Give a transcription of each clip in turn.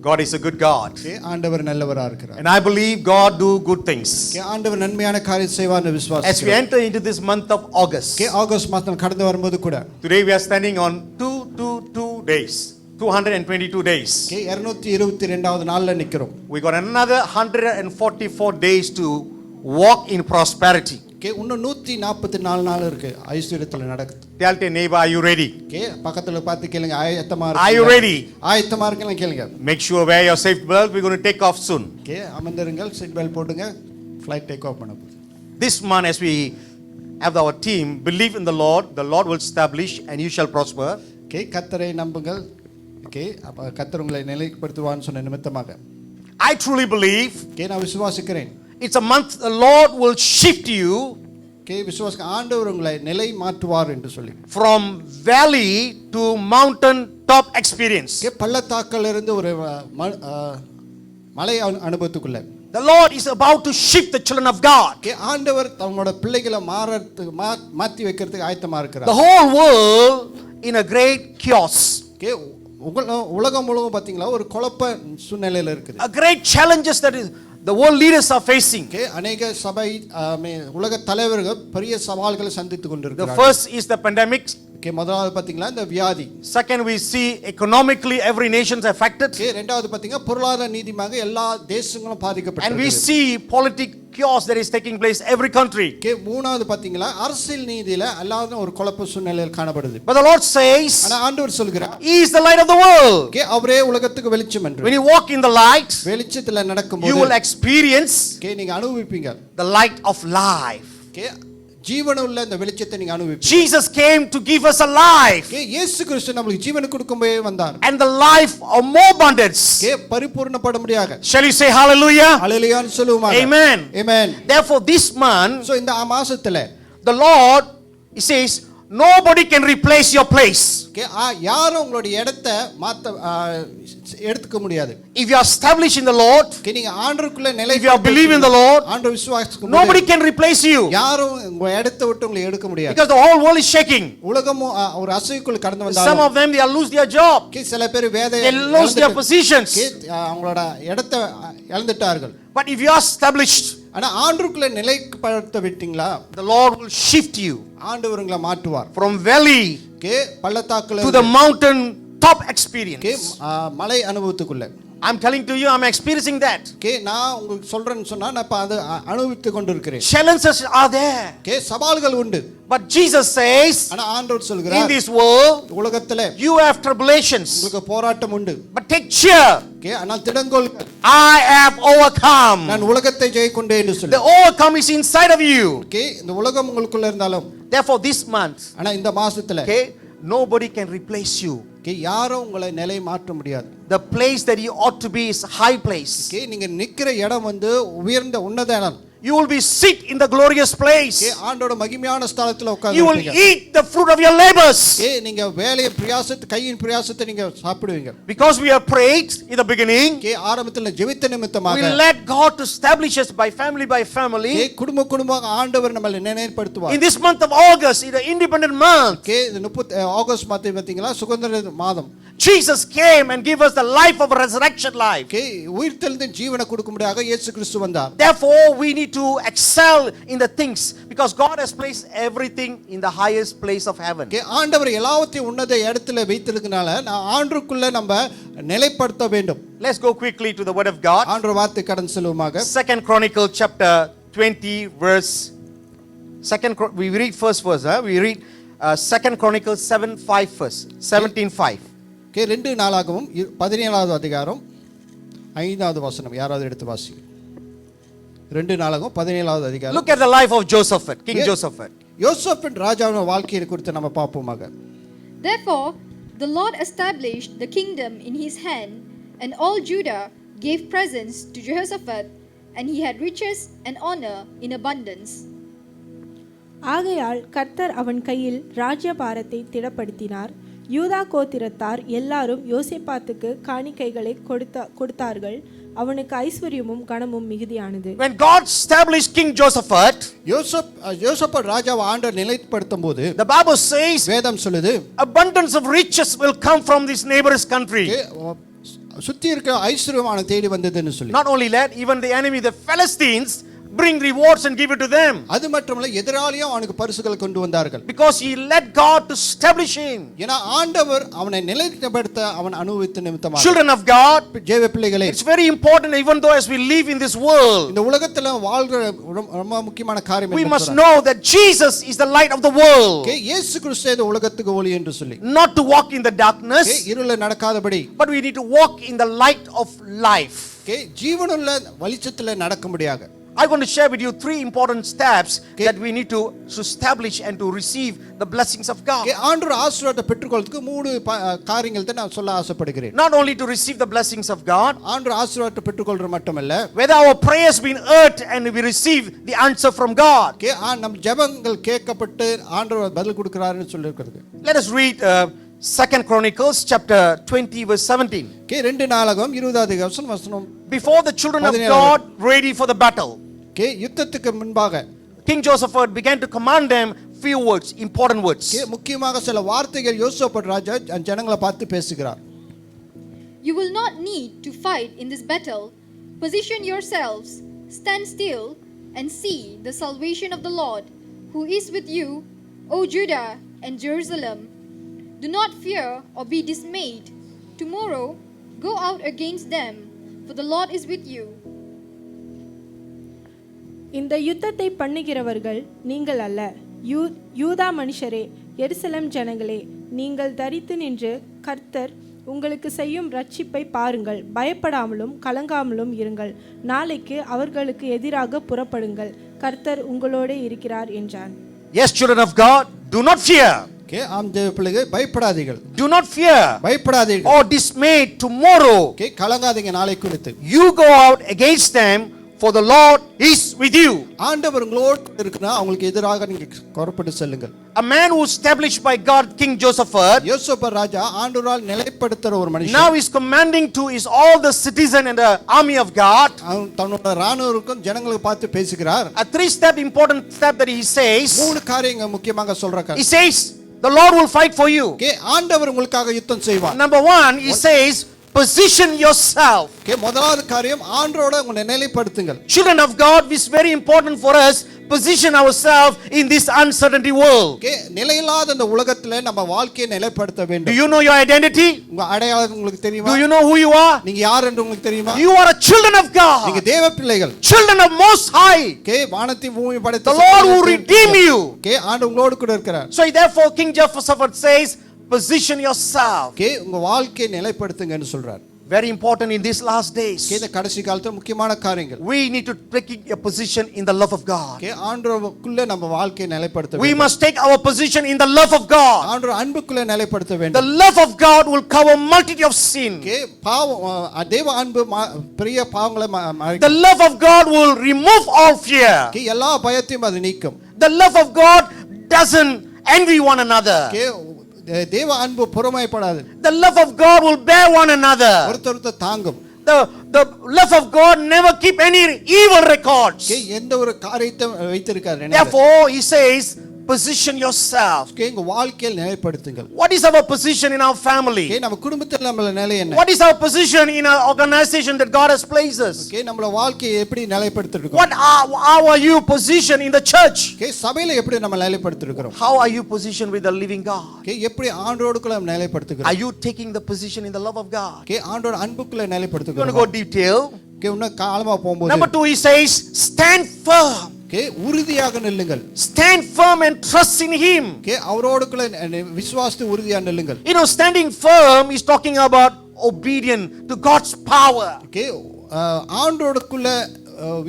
God is a good God. ஆண்டவர் நல்லவரா இருக்கிறார். And I believe God do good things. ஆண்டவர் நன்மையான காரியம் செய்வார்னு விசுவாசிக்கிறேன். As we enter into this month of August. August மாதம் கடந்து வரும்போது கூட. Today we are standing on 222 days. 222 days. 222வது நாள்ல நிக்கிறோம். We got another 144 days to walk in prosperity. இன்னும் 144 நாள் இருக்கு ஐஸ்வரியத்துல நடக்குது. Tell your neighbor, are you ready? பக்கத்துல பார்த்து கேளுங்க, ஆயத்தமா இருக்கீங்களா? Are you ready? ஆயத்தமா இருக்கீங்களா கேளுங்க. Make sure wear your seat belt. We're going to take off soon. அமர்ந்திருங்கள், சீட் பெல்ட் போடுங்க, ஃளைட் டேக் ஆஃப் பண்ண போகுது. This month as we have our team believe in the Lord will establish and you shall prosper. கர்த்தரை நம்புங்கள். அப்ப கர்த்தர் உங்களை நிலைப்படுத்துவான்னு சொன்ன நிமித்தமாக I truly believe நான் விசுவாசிக்கிறேன். It's a month the Lord will shift you விசுவாசிக்க ஆண்டவர் உங்களை நிலை மாற்றுவார் என்று சொல்லி from valley to mountain top experience. பள்ளத்தாக்கில் இருந்து ஒரு மலை அனுபவத்துக்குள்ள The Lord is about to shift the children of God. ஆண்டவர் தங்களோட பிள்ளைகளை மாற்றி வைக்கிறதுக்கு ஆயத்தமா இருக்கிறார். The whole world in a great chaos. உலகம் முழுவதும் பாத்தீங்களா ஒரு குழப்ப சூழ்நிலையில இருக்குது. A great challenges that is the world leaders are facing. அநேக சபை உலக தலைவர்கள் பெரிய சவால்களை சந்தித்துக் கொண்டிருக்கிறார்கள். The first is the pandemic. முதலாவது பாத்தீங்களா இந்த வியாதி. Second, we see economically every nation is affected. இரண்டாவது பாத்தீங்க பொருளாதார நீதியாக எல்லா தேசங்களும் பாதிக்கப்பட்டிருக்கு. And we see political chaos that is taking place every country. மூணாவது பாத்தீங்களா அரசியல் நீதியில எல்லாரும் ஒரு குழப்ப சூழ்நிலையில் காணப்படுது. But the Lord says, ஆனா ஆண்டவர் சொல்கிறார், He is the light of the world. அவரே உலகத்துக்கு வெளிச்சம் என்று. When you walk in the light, வெளிச்சத்துல நடக்கும்போது you will experience நீங்க அனுபவிப்பீங்க the light of life. ஜீவனுள்ள இந்த வெளிச்சத்தை நீங்க அனுபவிப்பீங்க. Jesus came to give us a life. இயேசு கிறிஸ்து நமக்கு ஜீவனை கொடுக்கவே வந்தார். And the life of more abundance. பரிபூர்ணப்படும்படியாக. Shall you say hallelujah? Hallelujah சொல்லுமா? Amen. Amen. Therefore this month, so இந்த மாசத்துல the Lord, He says, nobody can replace your place. யாரும் உங்களுடைய இடத்தை எடுத்துக்க முடியாது. If you are established in the Lord, நீங்க ஆண்டவருக்குள்ள நிலை, if you are believe in the Lord, ஆண்டவர் விசுவாசிக்கும், nobody can replace you. யாரும் உங்க இடத்தை விட்டு உங்களை எடுக்க முடியாது. Because the whole world is shaking. உலகம் ஒரு அசைவுக்குள்ள கடந்து வந்தாலும் some of them they lose their job. சில பேர் they lose their positions. அவங்களோட இடத்தை இழந்துட்டார்கள். But if you are established, ஆனா ஆண்டவருக்குள்ள நிலைப்படுத்த விட்டீங்களா, the Lord will shift you. ஆண்டவர் உங்களை மாற்றுவார். from valley பள்ளத்தாக்குல to the mountain top experience. மலை அனுபவத்துக்குள்ள. I'm telling to you, I'm experiencing that. நான் உங்களுக்கு சொல்றேன்னு சொன்னா நான் இப்ப அதை அனுபவித்துக் கொண்டிருக்கிறேன். Challenges are there. சவால்கள் உண்டு. But Jesus says, ஆனா ஆண்டவர் சொல்கிறார், in this world உலகத்திலே you have tribulations. உங்களுக்கு போராட்டம் உண்டு. But take cheer. ஆனால் திடங்கொள்க. I have overcome. நான் உலகத்தை ஜெயிக்கொண்டேன் என்று சொல்லு. The overcome is inside of you. இந்த உலகம் உங்களுக்குள்ள இருந்தாலும். Therefore this month, ஆனா இந்த மாசத்துல nobody can replace you. யாரும் உங்களை நிலை மாற்ற முடியாது. The place that you ought to be is high place. நீங்க நிக்கிற இடம் வந்து உயர்ந்த உன்னத இடம். You will be sit in the glorious place. ஆண்டவரோட மகிமையான ஸ்தலத்துல உட்கார்ந்து you will eat the fruit of your labors. நீங்க வேலைய பிரயாசத்தை கையின் பிரயாசத்தை நீங்க சாப்பிடுவீங்க. Because we have prayed in the beginning, ஆரம்பத்துல ஜெபித்த நிமித்தமாக we let God to establish us by family. குடும்ப குடும்பமாக ஆண்டவர் நம்மை நினைவுபடுத்துவார். In this month of August, in the independent month, August மாதம் பாத்தீங்களா சுதந்திர மாதம். Jesus came and gave us the life of resurrection life. உயிர்த்தெழுந்த ஜீவனை கொடுக்கும்படியாக இயேசு கிறிஸ்து வந்தார். Therefore we need to excel in the things because God has placed everything in the highest place of heaven. ஆண்டவர் எல்லாவற்றையும் உன்னத இடத்துல வைத்திருக்கனால ஆண்டவருக்குள்ள நம்ம நிலைப்படுத்த வேண்டும். Let's go quickly to the word of God. ஆண்டவர் வார்த்தை கடந்து செல்வோமாக. Second Chronicle chapter 20 verse we read first verse, we read Second Chronicle 7:5 verse 17:5. ரெண்டு நாளாகவும் 17வது அதிகாரம் 5வது வசனம் யாராவது எடுத்து வாசிங்க. ரெண்டு நாளாகவும் 17வது அதிகாரம். Look at the life of Josephat, King Josephat. யோசேப்பின் ராஜாவின் வாழ்க்கையை குறித்து நம்ம பாப்போமாக. Therefore the Lord established the kingdom in his hand, and all Judah gave presents to Jehoshaphat, and he had riches and honor in abundance. ஆகையால் கர்த்தர் அவன் கையில் ராஜ்யபாரத்தை திடப்படுத்தினார். யூதா கோத்திரத்தார் எல்லாரும் யோசேப்பாத்துக்கு காணிக்கைகளை கொடுத்தார்கள். அவனுக்கு ஐஸ்வரியமும் கனமும் மிகுதியானது. When God established King Josaphat, யோசேப்பாத் ராஜாவை ஆண்டவர் நிலைப்படுத்தும்போது, the Bible says, வேதம் சொல்லுது, abundance of riches will come from this neighbor's country. சுத்தி இருக்க ஐஸ்வர்யம் அவனை தேடி வந்ததுன்னு சொல்லி. Not only that, even the enemy, the Philistines, bring rewards and give it to them. அது மட்டுமல்ல எதிராளியும் அவனுக்கு பரிசுகள் கொண்டு வந்தார்கள். Because he led God to establish him. ஏன்னா ஆண்டவர் அவனை நிலைப்படுத்த அவன் அனுபவித்த நிமித்தமாக. Children of God, தேவ பிள்ளைகளே, it's very important even though as we live in this world, இந்த உலகத்துல வாழ்ற ரொம்ப முக்கியமான காரியம் we must know that Jesus is the light of the world. இயேசு கிறிஸ்து இந்த உலகத்துக்கு ஒளி என்று சொல்லி. Not to walk in the darkness, இருள நடக்காதபடி, but we need to walk in the light of life. ஜீவனுள்ள வெளிச்சத்துல நடக்கும்படியாக. I want to share with you 3 important steps that we need to establish and to receive the blessings of God. ஆண்டவர் ஆசீர்வாதத்தை பெற்றுக்கொள்றதுக்கு 3 காரியங்கள் தான் நான் சொல்ல ஆசைப்படுகிறேன். Not only to receive the blessings of God, ஆண்டவர் ஆசீர்வாதத்தை பெற்றுக்கொள்றது மட்டுமல்ல, whether our prayers been heard and we receive the answer from God. நம் ஜெபங்கள் கேட்கப்பட்டு ஆண்டவர் பதில் கொடுக்கிறாருன்னு சொல்லி இருக்கிறது. Let us read 2 Chronicles chapter 20 verse 17. 2 நாளாகமம் 20வது வசனம். Before the children of God ready for the battle, யுத்தத்துக்கு முன்பாக King Josaphat began to command them few words, important words. முக்கியமாக சில வார்த்தைகள் யோசேப்பு ராஜா ஜனங்களை பார்த்து பேசுகிறார். You will not need to fight in this battle. Position yourselves, stand still, and see the salvation of the Lord, who is with you, O Judah and Jerusalem. Do not fear or be dismayed. Tomorrow go out against them, for the Lord is with you. இந்த யுத்தத்தை பண்ணுகிறவர்கள் நீங்கள் அல்ல, யூதா மனுஷரே, எருசலேம் ஜனங்களே, நீங்கள் தரித்து நின்று கர்த்தர் உங்களுக்கு செய்யும் ரட்சிப்பை பாருங்கள். பயப்படாமலும் கலங்காமலும் இருங்கள். நாளைக்கு அவர்களுக்கு எதிராக புறப்படுங்கள். கர்த்தர் உங்களோட இருக்கிறார் என்றான். Yes, children of God, do not fear. ஆம் தேவ பிள்ளைகளே, பயப்படாதீர்கள். Do not fear. பயப்படாதீர்கள். Or dismayed tomorrow. கலங்காதீங்க நாளை குறித்து. You go out against them, for the Lord is with you. ஆண்டவர் உங்களோடு இருக்கிறார், அவங்களுக்கு எதிராக நீங்க புறப்பட்டு செல்லுங்கள். A man who established by God, King Josaphat, யோசேப்பு ராஜா ஆண்டவரால் நிலைப்படுத்துற ஒரு மனுஷன். now is commanding to is all the citizen and the army of God. தன்னோட ராணுவருக்கும் ஜனங்களுக்கு பார்த்து பேசுகிறார். A 3-step important step that he says. 3 காரியங்கள் முக்கியமாக சொல்றார். He says the Lord will fight for you. ஆண்டவர் உங்களுக்காக யுத்தம் செய்வார். Number 1, he says position yourself. முதலாவது காரியம் ஆண்டவரோட உங்களை நிலைப்படுத்துங்கள். Children of God, this is very important for us. Position ourselves in this uncertainty world. நிலையில்லாத இந்த உலகத்துல நம்ம வாழ்க்கையை நிலைப்படுத்த வேண்டும். Do you know your identity? உங்க அடையாளம் உங்களுக்கு தெரியுமா? Do you know who you are? நீங்க யார் என்று உங்களுக்கு தெரியுமா? You are a children of God. நீங்க தேவ பிள்ளைகள். Children of Most High. வானத்தை பூமி படைத்த The Lord will redeem you. ஆண்டவர் உங்களோடு கூட இருக்கிறார். So therefore King Josaphat says, position yourself. உங்க வாழ்க்கையை நிலைப்படுத்துங்கன்னு சொல்றார். Very important in these last days. இந்த கடைசி காலத்துல முக்கியமான காரியங்கள். We need to take a position in the love of God. ஆண்டவருக்குள்ள நம்ம வாழ்க்கையை நிலைப்படுத்த வேண்டும். We must take our position in the love of God. ஆண்டவர் அன்புக்குள்ள நிலைப்படுத்த வேண்டும். The love of God will cover multitude of sin. பாவம் தேவ அன்பு பெரிய பாவங்களை The love of God will remove all fear. எல்லா பயத்தையும் அது நீக்கும். The love of God doesn't envy one another. தேவ அன்பு பொறுமைப்படாது. The love of God will bear one another. ஒருத்தர் தாங்கும். The love of God never keep any evil records. எந்த ஒரு காரியத்தை வைத்திருக்காரு. Therefore he says, position yourself. உங்க வாழ்க்கையில் நிலைப்படுத்துங்கள். What is our position in our family? நம்ம குடும்பத்தில் நம்ம நிலை என்ன? What is our position in our organization that God has placed us? நம்மளோட வாழ்க்கையை எப்படி நிலைப்படுத்திருக்கோம்? How are you positioned in the church? சபையில எப்படி நம்ம நிலைப்படுத்திருக்கிறோம்? How are you positioned with the living God? எப்படி ஆண்டவருக்குள்ள நிலைப்படுத்துகிறோம்? Are you taking the position in the love of God? ஆண்டவர் அன்புக்குள்ள நிலைப்படுத்துகிறோம். You want to go detail? இன்னும் காலமா போகும்போது Number 2, he says, stand firm. உறுதியாக நில்லுங்கள். Stand firm and trust in him. அவரோடுக்குள்ள விசுவாசத்து உறுதியாக நில்லுங்கள். You know, standing firm is talking about obedient to God's power. ஆண்டவருக்குள்ள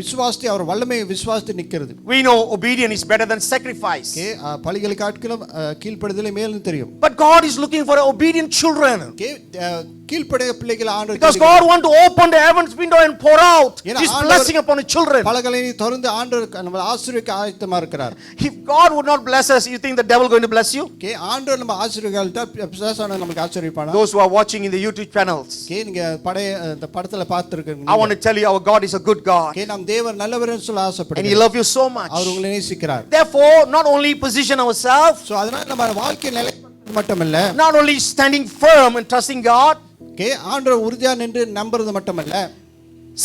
விசுவாசத்தை அவர் வல்லமை விசுவாசத்தை நிக்கிறது. We know obedience is better than sacrifice. பலிகளை காட்டிலும் கீழ்ப்படிதலே மேலும் தெரியும். But God is looking for obedient children. கீழ்ப்படிய பிள்ளைகள் ஆண்டவர் Because God want to open the heavens window and pour out his blessing upon his children. பலகளை திறந்து ஆண்டவர் நம்ம ஆசீர்வதிக்க ஆயத்தமா இருக்கிறார். If God would not bless us, you think the devil going to bless you? ஆண்டவர் நம்ம ஆசீர்வதிக்காவிட்டா பிசாசானவன் நமக்கு ஆசீர்வதிப்பானா? Those who are watching in the YouTube channels, நீங்க இந்த படத்துல பார்த்திருக்கீங்க. I want to tell you, our God is a good God. நம் தேவன் நல்லவர்னு சொல்ல ஆசைப்படுகிறார். And he loves you so much. அவர் உங்களை நேசிக்கிறார். Therefore, not only position ourselves, so அதனால நம்ம வாழ்க்கை நிலைப்படுத்த மட்டுமில்ல, not only standing firm and trusting God, okay ஆண்டவர் உறுதியா நின்று நம்புறது மட்டுமல்ல,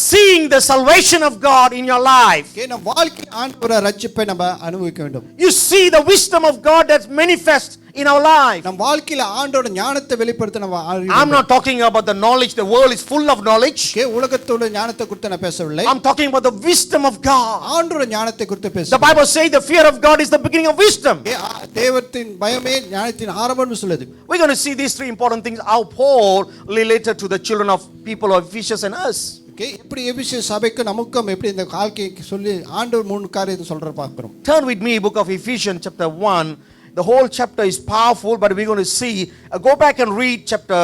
seeing the salvation of God in your life. Okay நம்ம வாழ்க்கை ஆண்டவர ரட்சிப்பை நம்ம அனுபவிக்க வேண்டும். You see the wisdom of God that's manifest in our life. நம்ம வாழ்க்கையில ஆண்டவரோட ஞானத்தை வெளிப்படுத்த நம்ம I'm not talking about the knowledge. The world is full of knowledge. Okay உலகத்தோட ஞானத்தை குறித்து நான் பேசவில்லை. I'm talking about the wisdom of God. ஆண்டவரோட ஞானத்தை குறித்து The பேசுறேன். Bible says the fear of God is the beginning of wisdom. தேவத்தின் பயமே ஞானத்தின் ஆரம்பம்னு சொல்லுது. We're going to see these three important things how Paul related to the children of people of Ephesians and us. Okay எப்படி எபிசிய சபைக்கு நமக்கும் எப்படி இந்த வாழ்க்கைக்கு சொல்லி ஆண்டவர் மூணு காரியத்தை சொல்ற பார்க்கிறோம். Turn with me book of Ephesians chapter 1. The whole chapter is powerful, but we're going to see go back and read chapter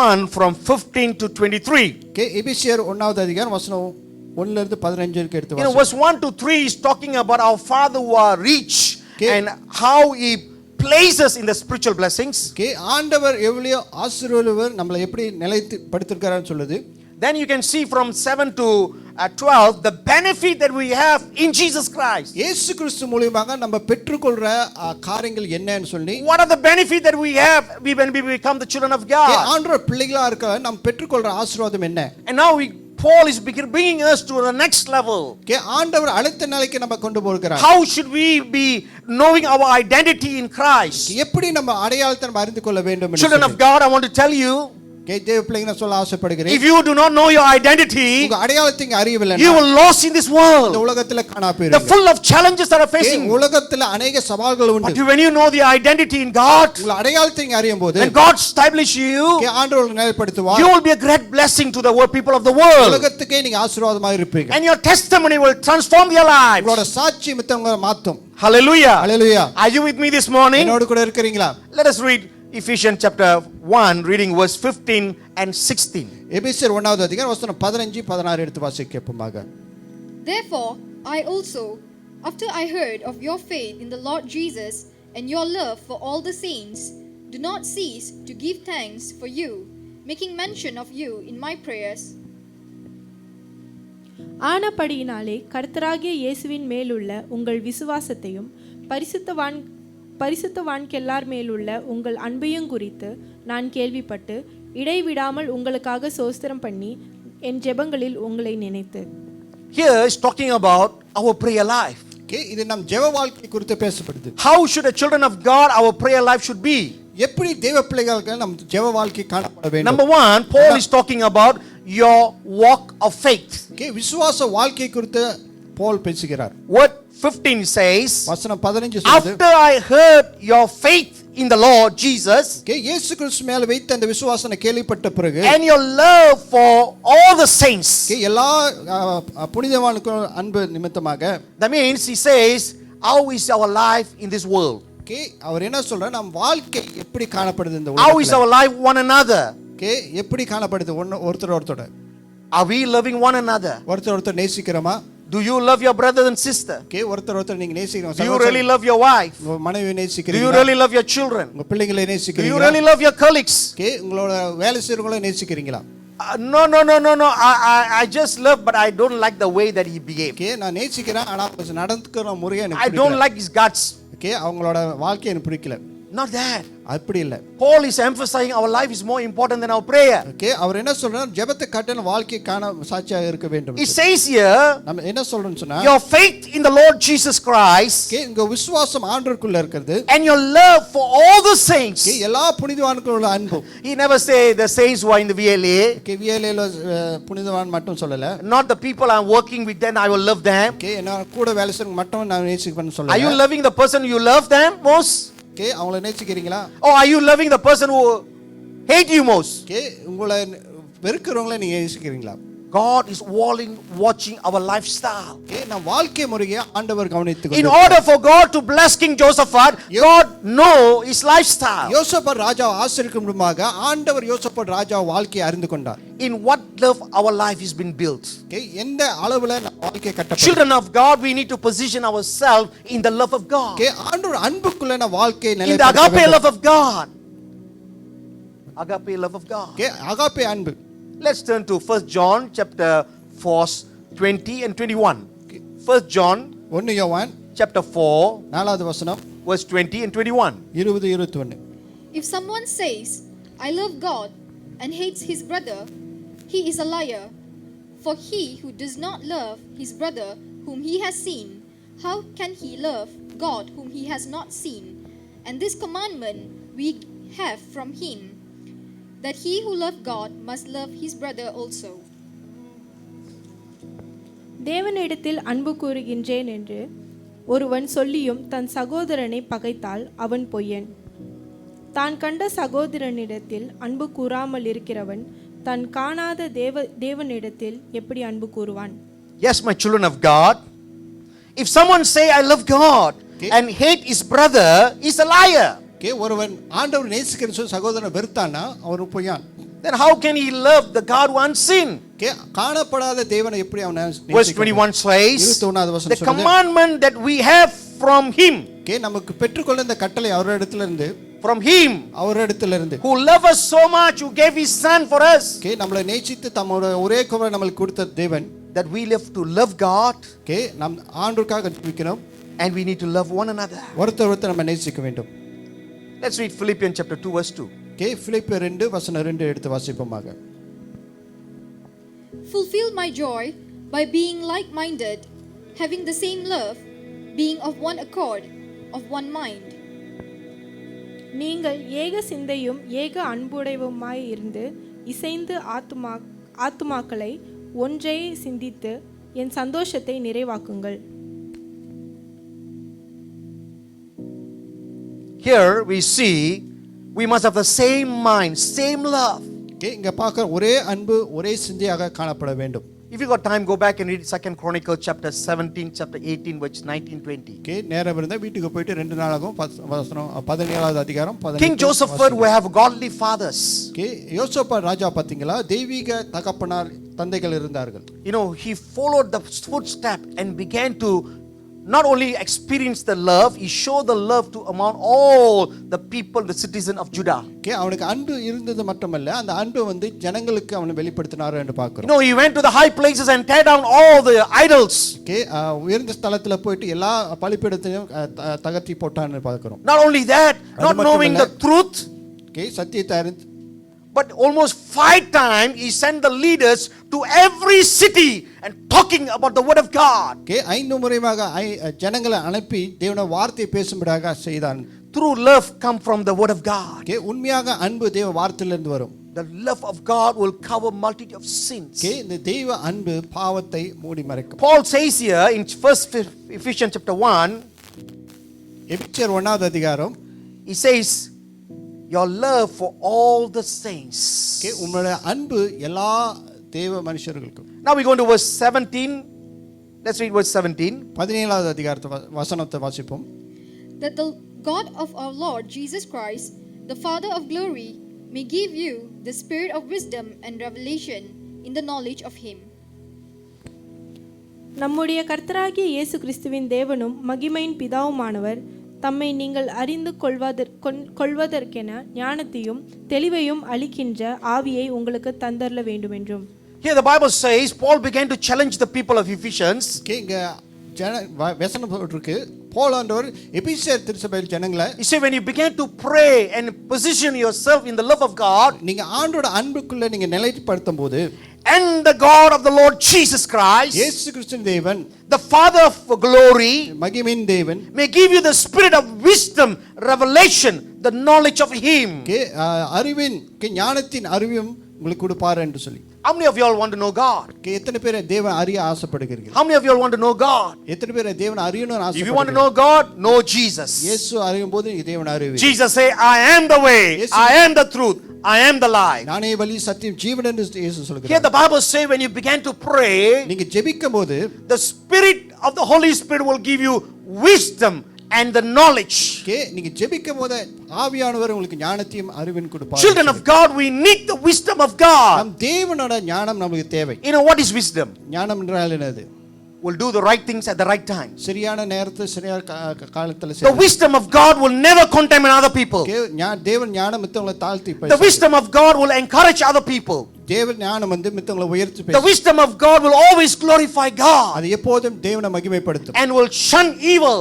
1 from 15 to 23. Okay எபிசியர் 1வது அதிகாரம் வசனம் 1ல இருந்து 15 வரைக்கும் எடுத்து You know, வாசிங்க. verse 1 to 3 is talking about our Father who are rich Okay. and how He places in the spiritual blessings. Okay ஆண்டவர் எவ்வளவு ஆசீர்வாதவர் நம்மளை எப்படி நிலைத்து படுத்திருக்காருன்னு சொல்லுது. Then you can see from 7 to 12 the benefit that we have in Jesus Christ. இயேசு கிறிஸ்து மூலமாக நம்ம பெற்றுக்கொள்ற காரியங்கள் என்னன்னு சொல்லி, What are the benefit that we have when we become the children of God? ஆண்டவர் பிள்ளைகளா இருக்க நம்ம பெற்றுக்கொள்ற ஆசீர்வாதம் என்ன? And now Paul is bringing us to the next level. Okay ஆண்டவர் அடுத்த நிலைக்கு நம்ம கொண்டு போகிறார். How should we be knowing our identity in Christ? எப்படி நம்ம அடையாளத்தை நம்ம அறிந்து கொள்ள வேண்டும் என்று Children of God, I want to tell you, okay தேவ பிள்ளைங்க சொல்ல ஆசைப்படுகிறேன். if you do not know your identity, உங்க அடையாளத்தை அறியவில்லை, you will lost in this இந்த world. உலகத்துல காணா The போயிருங்க. full of challenges that are facing. உலகத்துல अनेक சவால்கள் உண்டு. But when you know the identity in God, உங்க அடையாளத்தை அறியும் போது when God establish you, ஆண்டவர் உங்களை நிலைப்படுத்துவார். you will be a great blessing to the people of the world. உலகத்துக்கே நீங்க ஆசீர்வாதமாக இருப்பீங்க. And your testimony will transform their lives. உங்களோட சாட்சி மித்தவங்க மாத்தும். Hallelujah. Hallelujah. Are you with me this morning? என்னோடு கூட இருக்கீங்களா? Let us read Ephesians chapter 1, reading verse 15 and 16. எபேசியர் 1வது அதிகாரம் வசனம் 15 16 எடுத்து வாசிக்கப்போமாக. Therefore, I also, after I heard of your faith in the Lord Jesus and your love for all the saints, do not cease to give thanks for you, making mention of you in my prayers. ஆனபடியினாலே கர்த்தராகிய இயேசுவின் மேலுள்ள உங்கள் விசுவாசத்தையும் பரிசுத்தவான்கெல்லார் மேலுள்ள உங்கள் அன்பையும் குறித்து நான் கேள்விப்பட்டு இடைவிடாமல் உங்களுக்காக சோஸ்திரம் பண்ணி என் ஜெபங்களில் உங்களை நினைத்து. Here is talking about our prayer life. Okay இது நம் ஜெப வாழ்க்கை குறித்து பேசப்படுது. How should the children of God our prayer life should be? எப்படி தேவ பிள்ளைகளுக்கு நம் ஜெப வாழ்க்கை காணப்பட வேண்டும்? Number 1, Paul is talking about your walk of faith. Okay விசுவாச வாழ்க்கை குறித்து பவுல் பேசுகிறார். What 15 says, வசனம் 15 சொல்லுது, after I heard your faith in the Lord Jesus, okay இயேசு கிறிஸ்து மேல வைத்த அந்த விசுவாசனை கேள்விப்பட்ட பிறகு and your love for all the saints. Okay எல்லா புனிதவான்களுக்கும் அன்பு நிமித்தமாக, That means he says, how is our life in this world? Okay அவர் என்ன சொல்றார், நம் வாழ்க்கை எப்படி காணப்படுது இந்த How is உலகத்துல? our life one another? Okay எப்படி காணப்படுது ஒருத்தர் Are we loving one another? ஒருத்தர் நேசிக்கிறோமா? Do you love your brother and sister? Okay ஒருத்தர் நீங்க நேசிக்கிறோம். Do you really love your wife? உங்க மனைவியை Do you நேசிக்கிறீங்களா? really love your children? உங்க பிள்ளைகளை Do you நேசிக்கிறீங்களா? really love your colleagues? Okay உங்களோட வேலை செய்றவங்களை நேசிக்கிறீங்களா? No. I just love, but I don't like the way that he behaved. Okay நான் நேசிக்கிறேன், ஆனா அவங்க நடந்துக்கிற முறையை எனக்கு I don't பிடிக்கல. like his guts. ஓகே அவங்களோட வாழ்க்கை எனக்கு பிடிக்கல. Not that. அப்படி இல்ல. Paul is emphasizing our life is more important than our prayer. Okay அவர் என்ன சொல்றார், ஜெபத்தை காட்டின வாழ்க்கை காண சாட்சியாக இருக்க வேண்டும். He says here, நம்ம என்ன சொல்றோம்னு சொன்னா, your faith in the Lord Jesus Christ okay உங்க விசுவாசம் ஆண்டவருக்குள்ள இருக்கிறது, and your love for all the saints. Okay எல்லா புனிதவான்களோட அன்பு. He never say the saints who are in the VLA. Okay வியலேல புனிதவான் மட்டும் சொல்லல. Not the people I'm working with, then I will love them. Okay என்ன கூட வேலை செய்றவங்க மட்டும் நான் நேசிப்பேன்னு சொல்லல. Are you loving the person you love them most? Okay அவங்களை நேசிக்கிறீங்களா? Or are you loving the person who hate you most? Okay உங்களை வெறுக்கிறவங்களை நீங்க நேசிக்கிறீங்களா? God is watching our lifestyle. Okay நம்ம வாழ்க்கை முறையை ஆண்டவர் கவனித்துக் In கொண்டிருக்கிறார். order for God to bless King Josaphat, God know his lifestyle. யோசேப்பு ராஜா ஆசீர்வதிக்கும் முன்பாக ஆண்டவர் யோசேப்பு ராஜா வாழ்க்கையை அறிந்து கொண்டார். In what love our life has been built. Okay எந்த அளவுல நம்ம வாழ்க்கை கட்டப்படும். Children of God, we need to position ourselves in the love of God. Okay ஆண்டவர் அன்புக்குள்ள நம்ம வாழ்க்கையை In the நிலைப்படுத்த agape வேண்டும். love of God. Agape love of God. Okay agape அன்பு. Let's turn to 1 John chapter 4 20 and 21. 1 John 1 யோவான் chapter 4 4வது வசனம் verse 20 and 21. 20 21. If someone says, I love God, and hates his brother, he is a liar. For he who does not love his brother whom he has seen, how can he love God whom he has not seen? And this commandment we have from him, that he who loves God must love his brother also. தேவனிடத்தில் அன்பு கூறுகின்றேன் என்று ஒருவன் சொல்லியும் தன் சகோதரனை பகைத்தால் அவன் பொய்யன். தான் கண்ட சகோதரனிடத்தில் அன்பு கூறாமல் இருக்கிறவன் தான் காணாத தேவனிடத்தில் எப்படி அன்பு கூறுவான்? Yes, my children of God, if someone say I love God and hate his brother, is a liar. ஒருவன் ஆண்டவர் நேசிக்கிற சொல்லி சகோதரனை வெறுத்தானா அவன் பொய்யான். Then how can he love the God who unseen? காணப்படாத தேவனை எப்படி அவனை Verse 21 says, 21வது வசனம் the commandment that we have from him, நமக்கு பெற்றுக்கொள்ள இந்த கட்டளை அவரிடத்திலிருந்து, from him அவரிடத்திலிருந்து, who loved us so much, who gave his son for us, நம்மளை நேசித்து தம்முடைய ஒரே குமாரனை நமக்கு கொடுத்த தேவன், that we live to love God, நாம் ஆண்டவருக்காக ஜீவிக்கணும், and we need to love one another. ஒருத்தர் நம்ம நேசிக்க வேண்டும். Let's read Philippians chapter 2 verse 2. பிலிப்பியர் 2 வசனம் 2 எடுத்து வாசிப்போமாக. Fulfill my joy by being like-minded, having the same love, being of one accord, of one mind. நீங்கள் ஏக சிந்தையும் ஏக அன்புடையவுமாய் இருந்து இசைந்து ஆத்துமாக்களை ஒன்றே சிந்தித்து என் சந்தோஷத்தை நிறைவாக்குங்கள். Here we see we must have the same mind, same love. இங்க பார்க்க ஒரே அன்பு ஒரே சிந்தையாக காணப்பட வேண்டும். If you got time, go back and read 2 Chronicles chapter 17, chapter 18, verse 19, 20. நேரம் இருந்தா வீட்டுக்கு போயிட்டு 2 நாளாகும் வசனம் 17வது அதிகாரம் 18. King Joseph who have godly fathers. யோசேப்பு ராஜா பாத்தீங்களா தெய்வீக தகப்பனார் தந்தைகள் இருந்தார்கள். You know, he followed the footstep and began to not only experience the love, he showed the love to among all the people, the citizen of Judah. அவனுக்கு அன்பு இருந்தது மட்டுமல்ல அந்த அன்பு வந்து ஜனங்களுக்கு அவனை வெளிப்படுத்தினார் என்று பார்க்கிறோம். You know, he went to the high places and tear down all the idols. உயர்ந்த ஸ்தலத்துல போயிட்டு எல்லா பலிபீடத்தையும் தகர்த்தி போட்டான்னு பார்க்கிறோம். Not only that, not knowing the truth, சத்தியத்தை அறிந்து, but almost 5 times he sent the leaders to every city and talking about the word of God. 5 முறையாக ஜனங்களை அனுப்பி தேவனுடைய வார்த்தையை பேசும்படியாக செய்தான். True love come from the word of God. உண்மையாக அன்பு தேவ வார்த்தையிலிருந்து வரும். The love of God will cover multitude of sins. இந்த தெய்வ அன்பு பாவத்தை மூடி மறைக்கும். Paul says here in first Ephesians chapter 1, எபிரேயர் 1வது அதிகாரம், he says your love for all the saints. உங்களுடைய அன்பு எல்லா தேவ மனுஷர்களுக்கும். Now we go into verse 17. Let's read verse 17. 17வது அதிகாரத்தை வசனத்தை வாசிப்போம். That the God of our Lord Jesus Christ, the Father of glory, may give you the spirit of wisdom and revelation in the knowledge of him. நம்முடைய கர்த்தராகிய இயேசு கிறிஸ்துவின் தேவனும் மகிமையின் பிதாவுமானவர் தம்மை நீங்கள் அறிந்து கொள்வதற்கென ஞானத்தையும் தெளிவையும் அளிக்கின்ற ஆவியை உங்களுக்கு தந்தரல வேண்டும் என்றும். Here the Bible says Paul began to challenge the people of Ephesians. இங்க வசனம் இருக்கு, பவுல் ஆண்டவர் எபேசியர் திருச்சபையில் ஜனங்களை, he said when you began to pray and position yourself in the love of God, நீங்க ஆண்டவரோட அன்புக்குள்ள நீங்க நிலைப்படுத்தும் போது, and the God of the Lord Jesus Christ, இயேசு கிறிஸ்துவின் தேவன், the Father of glory, மகிமையின் தேவன், may give you the spirit of wisdom, revelation, the knowledge of him. அறிவின் ஞானத்தின் அறிவும் உங்களுக்கு கொடுப்பார் என்று சொல்லி. How many of you all want to know God? எத்தனை பேர் தேவனை அறிய ஆசைப்படுகிறீர்கள்? How many of you all want to know God? எத்தனை பேர் தேவனை அறியணும்னு ஆசைப்படுகிறீர்கள்? If you want to know God, know Jesus. இயேசு அறியும் போது நீங்க தேவனை அறிவீர்கள். Jesus say, I am the way, I am the truth, I am the life. நானே வழி சத்தியம் ஜீவன் என்று இயேசு சொல்கிறார். Here the Bible say when you began to pray, நீங்க ஜெபிக்கும்போது the spirit of the Holy Spirit will give you wisdom and the knowledge. நீங்க ஜெபிக்கும்போது ஆவியானவர் உங்களுக்கு ஞானத்தையும் அறிவையும் கொடுப்பார். Children of God, we need the wisdom of God. நம் தேவனோட ஞானம் நமக்கு தேவை. You know what is wisdom? ஞானம் என்றால் என்னது? Will do the right things at the right time. சரியான நேரத்தில் சரியான காலத்துல The wisdom of God will never contaminate other people. தேவன் ஞானம் மத்தவங்களை தாழ்த்தி The wisdom of God will encourage other people. தேவன் ஞானம் வந்து மத்தவங்களை உயர்த்தி The wisdom of God will always glorify God. அது எப்போதும் தேவனை மகிமைப்படுத்தும். And will shun evil.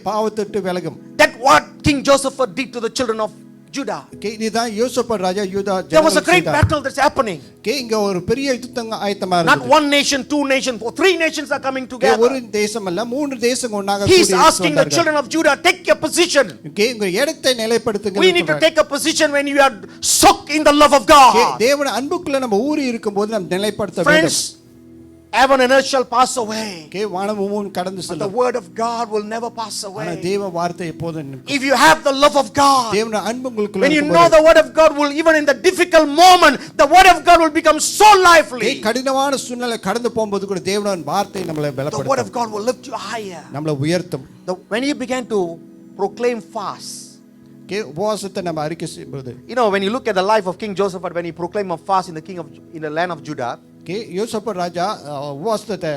பாவத்தை விட்டு விலகும். That what King Joseph did to the children of Judah. Okay, இதுதான் யோசபாத் ராஜா யூதா There was a ஜனங்களுக்கு great செய்தார். battle that's happening. Okay, இங்க ஒரு பெரிய யுத்தம் ஆயத்தமா Not இருந்தது. one nation, two nations, three nations are coming Okay, ஒரு together. தேசம் அல்ல, மூன்று தேசம் ஒண்ணாக He's கூடி asking the வந்தார்கள். children of Judah, take your position. Okay, உங்க இடத்தை நிலைப்படுத்துங்க. We need to take a position when you are soaked in the love of Okay, God. தேவன் அன்புக்குள்ள நம்ம ஊறி இருக்கும்போது நம்ம நிலைப்படுத்த வேண்டும். Friends, heaven and earth shall pass away, Okay, வானம் பூமியும் கடந்து but the செல்லும். word of God will never pass ஆனா away. தேவ வார்த்தை எப்போதும் நிற்கும். If you have the love of God, தேவனுடைய அன்பு உங்களுக்குள்ள when you know இருக்கும்போது, the word of God will, even in the difficult moment, the word of God will become so okay, lively. கடினமான சூழ்நிலை கடந்து போகும்போது கூட தேவனுடைய வார்த்தை நம்மளை The word of பலப்படுத்தும், God will lift you higher. நம்மளை உயர்த்தும். When you began to proclaim fast, Okay, உபவாசத்தை நம்ம அறிக்கை செய்யும்போது, you know, when you look at the life of King Josephat, when he proclaimed a fast in the land of Judah, okay, யோசபாத் ராஜா உபவாசத்தை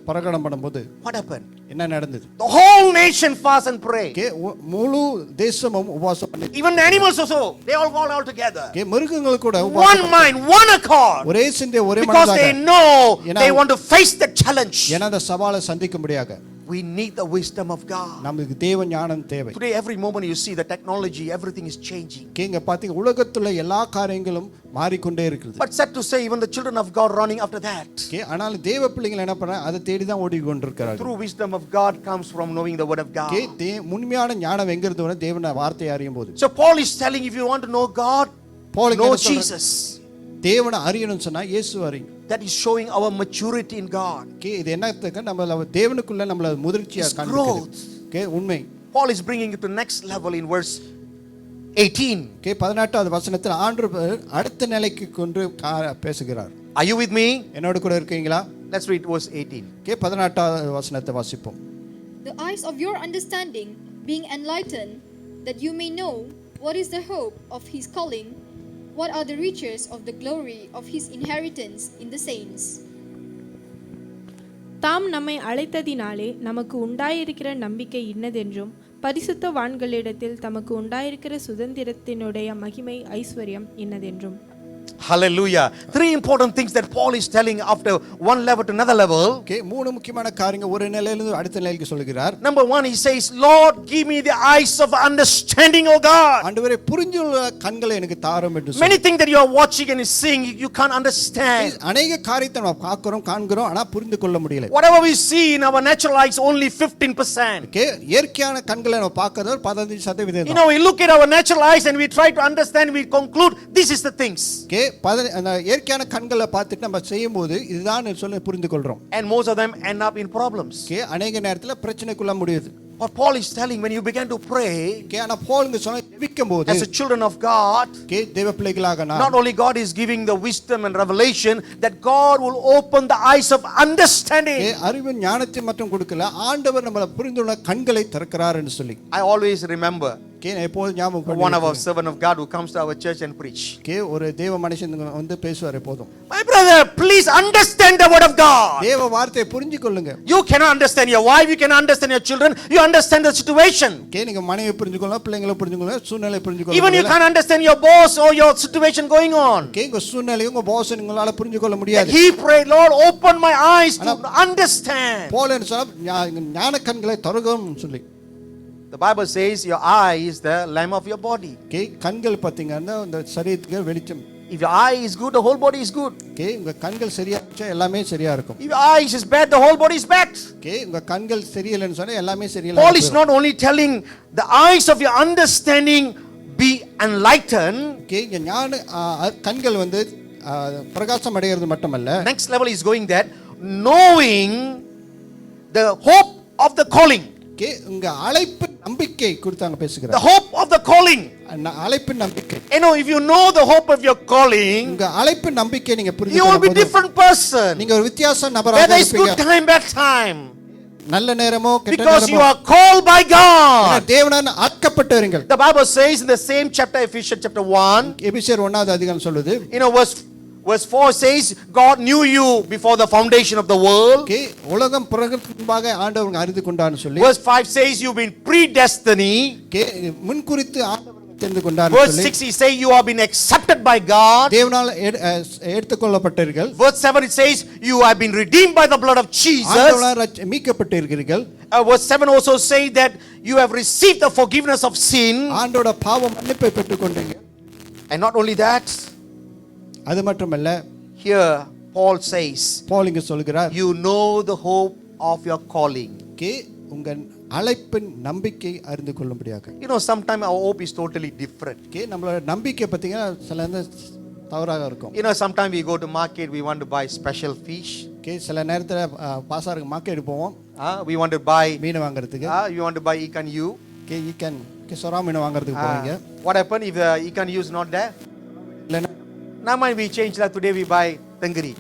பிரகடனம் பண்ணும்போது what happened? என்ன நடந்தது? The whole nation fast and pray. Okay, முழு தேசமும் உபவாசம் பண்ணி, Even the animals also, they all go all together. okay, மிருகங்கள் கூட One உபவாசம் mind, one accord. ஒரே சிந்தை ஒரே Because they மனதாக, know ஏன்னா- they want to face the challenge. ஏன்னா அந்த சவாலை சந்திக்கும்படியாக We need the wisdom of God. நமக்கு தேவ ஞானம் தேவை. Today, every moment you see the technology, everything is changing. Okay, இங்க பாத்தீங்க உலகத்துல எல்லா காரியங்களும் மாறிக்கொண்டே இருக்குது. But sad to say, even the children of God running after that. Okay, ஆனால் தேவ பிள்ளைகள் என்ன பண்றாங்க, அதை தேடி தான் ஓடிக்கொண்டிருக்கிறார்கள். True wisdom of God comes from knowing the word of God. Okay, உண்மையான ஞானம் எங்க இருந்து வரும்? தேவன வார்த்தையை அறியும் போது. So Paul is telling, if you want to know God, Paul இங்க know என்ன சொல்றாரு? Jesus. தேவனை அறியணும்னு சொன்னா இயேசு அறியும். That is showing our maturity in God. Okay, இது என்னத்துக்கு நம்ம தேவனுக்குள்ள நம்மள முதிர்ச்சியா It's காண்பிக்குது. growth. Okay, உண்மை. Paul is bringing it to next level in verse 18. Okay, 18வது வசனத்தில் ஆண்டவர் அடுத்த நிலைக்கு கொண்டு பேசுகிறார். Are you with me? என்னோட கூட இருக்கீங்களா? Let's read verse 18. Okay, 18வது வசனத்தை வாசிப்போம். The eyes of your understanding being enlightened, that you may know what is the hope of his calling, what are the riches of the glory of his inheritance in the saints. தாம் நம்மை அழைத்ததினாலே நமக்கு உண்டாயிருக்கிற நம்பிக்கை இன்னதென்றும் பரிசுத்தவான்களிடத்தில் தமக்கு உண்டாயிருக்கிற சுதந்திரத்தினுடைய மகிமை ஐஸ்வர்யம் இன்னதென்றும். Hallelujah. Three important things that Paul is telling after one level to another level. Okay, மூணு முக்கியமான காரியங்கள் ஒரு நிலையிலிருந்து அடுத்த நிலைக்கு சொல்கிறார். Number one, he says, Lord, give me the eyes of understanding, O God. ஆண்டவரே புரிந்துள்ள கண்களை எனக்கு தாரும் என்று Many things that you are watching and seeing, you can't understand. அநேக காரியத்தை நம்ம பார்க்கிறோம் காண்கிறோம் ஆனா புரிந்து கொள்ள முடியல. Whatever we see in our natural eyes, only 15%. Okay, இயற்கையான கண்களை நம்ம பார்க்கிறது 15% You know, we look at our natural eyes and we try to understand, we conclude, this is the things. Okay, அந்த இயற்கையான கண்களை பார்த்துட்டு நம்ம செய்யும்போது இதுதான் சொல்லி புரிந்து கொள்றோம். And most of them end up in problems. Okay, அநேக நேரத்துல பிரச்சனைக்குள்ள முடியுது. But Paul is telling, when you begin to pray, Okay, ஆனா போல்ங்க சொன்ன ஜெபிக்கும்போது as a children of God, okay, தேவ பிள்ளைகளாக not நாம் only God is giving the wisdom and revelation, that God will open the eyes of understanding. Okay, அறிவு ஞானத்தை மட்டும் கொடுக்கல, ஆண்டவர் நம்மள புரிந்துள்ள கண்களை திறக்கிறார் என்று சொல்லி. I always remember Okay, எப்போதும் ஞாபகம் one of our பண்ணுங்க. servant of God who comes to our church and preach. Okay, ஒரு தேவ மனுஷன் வந்து பேசுவார் எப்போதும். My brother, please understand the word of God. தேவ வார்த்தையை புரிஞ்சு கொள்ளுங்க. You cannot understand your wife, you cannot understand your children, you understand the situation. Okay, நீங்க மனைவி புரிஞ்சு கொள்ளலாம், பிள்ளைகளை புரிஞ்சு கொள்ளலாம், சூழ்நிலை புரிஞ்சு Even you கொள்ளலாம். can't understand your boss or your situation going on. Okay, உங்க சூழ்நிலையை உங்க பாஸ் உங்களால புரிஞ்சு கொள்ள முடியாது. He prayed, Lord, open my eyes to understand. போல என்ன சொன்னா ஞான கண்களை தருகும் சொல்லி. The Bible says your eye is the lamp of your body. Okay, கண்கள் பாத்தீங்கன்னா அந்த சரீரத்துக்கு வெளிச்சம். If your eye is good, the whole body is good. Okay, உங்க கண்கள் சரியா இருந்துச்சா எல்லாமே சரியா இருக்கும். If your eyes is bad, the whole body is bad. Okay, உங்க கண்கள் சரியில்லைன்னு சொன்னா எல்லாமே சரியில்லை. Paul is not only telling the eyes of your understanding be enlightened. Okay, இங்க ஞான கண்கள் வந்து பிரகாசம் அடைகிறது மட்டுமல்ல. Next level is going that knowing the hope of the calling. Okay, உங்க அழைப்பு நம்பிக்கை குறித்தாங்க The பேசுகிறார். hope of the calling. அழைப்பு நம்பிக்கை. You know, if you know the hope of your calling, உங்க அழைப்பு நம்பிக்கை நீங்க புரிந்து you will be கொள்ளும்போது different person. நீங்க ஒரு வித்தியாச நபராக Whether it's good இருப்பீங்க. time, bad time. நல்ல நேரமோ கெட்ட Because you நேரமோ are called by God. தேவனால் அழைக்கப்பட்டவர்கள். The Bible says in the same chapter, Ephesians chapter 1, எபிசியர் 1வது அதிகாரம் சொல்லுது. you know, verse 4 says, God knew you before the foundation of the world. Okay, உலகம் பிறகுக்கு முன்பாக ஆண்டவர் அறிந்து கொண்டான்னு சொல்லி. Verse 5 says, you've been predestined. Okay, முன்குறித்து ஆண்டவர் தெரிந்து கொண்டார் Verse சொல்லி 6 he say you have been accepted by God. தேவனால் எடுத்துக்கொள்ளப்பட்டீர்கள். Verse 7 it says you have been redeemed by the blood of Jesus. ஆண்டவரால் மீட்கப்பட்டீர்கள். Verse 7 also say that you have received the forgiveness of sin. ஆண்டவரோட பாவ மன்னிப்பை பெற்றுக்கொண்டீங்க. And not only that, அது மட்டுமல்ல, here Paul says Pavul இங்க சொல்கிறார், you know the hope of your calling. உங்கள் அழைப்பின் நம்பிக்கை அறிந்து கொள்ளும்படியாக. You know, sometimes our hope is totally different. நம்மளோட நம்பிக்கை பார்த்தீங்கன்னா சில தவறாக இருக்கும். You know, sometimes we go to market, we want to buy special fish. சில நேரத்தில் பாசாருக்கு மார்க்கெட் போவோம். We want to buy மீன் வாங்குறதுக்கு. you want to buy ikan yu. இக்கன் சொரா மீன் வாங்குறதுக்கு போறீங்க. What happen if the ikan yu is not there? இல்லைன்னா Now mind we change that today we buy tengiri.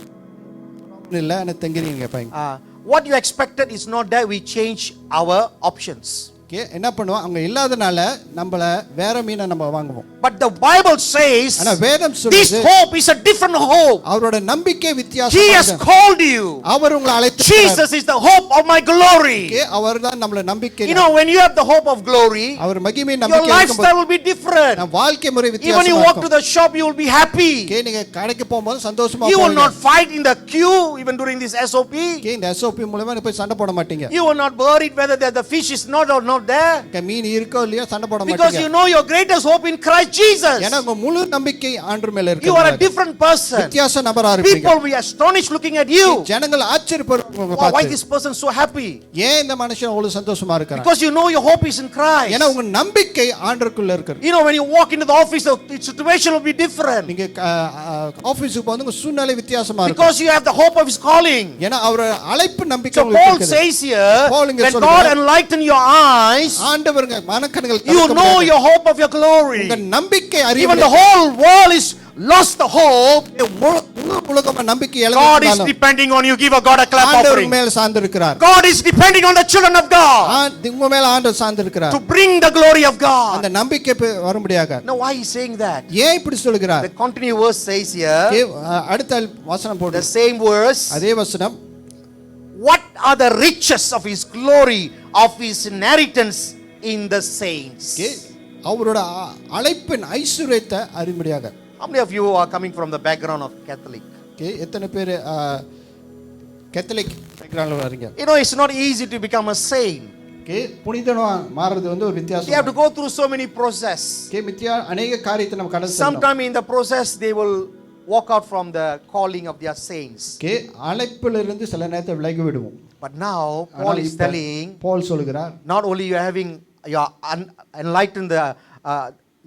இல்லை என்ன தெங்கிரிங்க கேட்பாங்க. What you expected is not there, we change our options. என்ன பண்ணுவோம், அவங்க இல்லாதனால நம்மள வேற மீனை நம்ம வாங்குவோம். But the Bible says ஆனா வேதம் this சொல்லுது hope is a different hope. அவரோட நம்பிக்கை He has வித்தியாசமானது. called you. அவர் உங்களை அழைத்தார். Jesus is the hope of my glory. அவர்தான் நம்மள நம்பிக்கை. You know, when you have the hope of glory, அவர் மகிமை your நம்பிக்கை lifestyle will be different. நம்ம வாழ்க்கை முறை Even வித்தியாசமா you walk to இருக்கும். the shop, you will be happy. நீங்க கடைக்கு போகும்போது சந்தோஷமா You will போவீங்க. not fight in the queue even during this SOP. இந்த SOP மூலமா நீ போய் சண்டை போட மாட்டீங்க. You will not worry whether the fish is not or not there. மீன் இருக்கோ இல்லையோ சண்டை போட Because மாட்டீங்க. you know your greatest hope in Christ Jesus. ஏன்னா உங்க முழு நம்பிக்கை ஆண்டவர் மேல இருக்கு. You are a different person. வித்தியாச நபரா இருப்பீங்க. People will be astonished looking at you. ஜனங்கள் ஆச்சரியப்படுவாங்க உங்களை Why பார்த்து. this person so happy? ஏன் இந்த மனுஷன் அவ்வளவு சந்தோஷமா இருக்கான்? Because you know your hope is in Christ. ஏன்னா உங்க நம்பிக்கை ஆண்டவருக்குள்ள இருக்கு. You know, when you walk into the office, the situation will be different. நீங்க ஆபீஸ்க்கு வந்து உங்க சூழ்நிலை வித்தியாசமா இருக்கும். Because you have the hope of His calling. ஏன்னா அவர் அழைப்பு நம்பிக்கை So உங்களுக்கு Paul இருக்குது. says here, Paul இங்க when சொல்றார், God enlighten your eyes, ஆண்டவருங்க மனக்கண்கள் you know your hope of your glory. உங்க நம்பிக்கை Even அறிவு. the whole world is lost the hope. உலகம் நம்பிக்கை God is இழந்தாலும் depending on you. Give a God a clap ஆண்டவர் offering. மேல் சார்ந்திருக்கிறார். God is depending on the children of God உங்க மேல ஆண்டவர் சார்ந்திருக்கிறார். to bring the glory of அந்த God. நம்பிக்கை வரும்படியாக. Now why is saying that? ஏன் இப்படி சொல்கிறார்? The continue verse says here, அடுத்த வசனம் போடு. the same verse. அதே வசனம், What are the riches of His glory, of His inheritance in the saints? அவரோட அழைப்பின் ஐஸ்வரியத்தை அறிமுடியாக. How many of you are coming from the background of Catholic? எத்தனை பேர் Catholic பேக்ரவுண்ட்ல வரீங்க? You know, it's not easy to become a saint. புனிதனா மாறுறது வந்து ஒரு வித்தியாசம். You have to go through so many process. அநேக காரியத்தை நம்ம கடந்து செல்லணும். Sometime in the process they will walk out from the calling of their saints. அழைப்பிலிருந்து சில நேரத்தை விலகி விடுவோம். But now Paul is telling, Paul சொல்கிறார், not only you are having your enlightened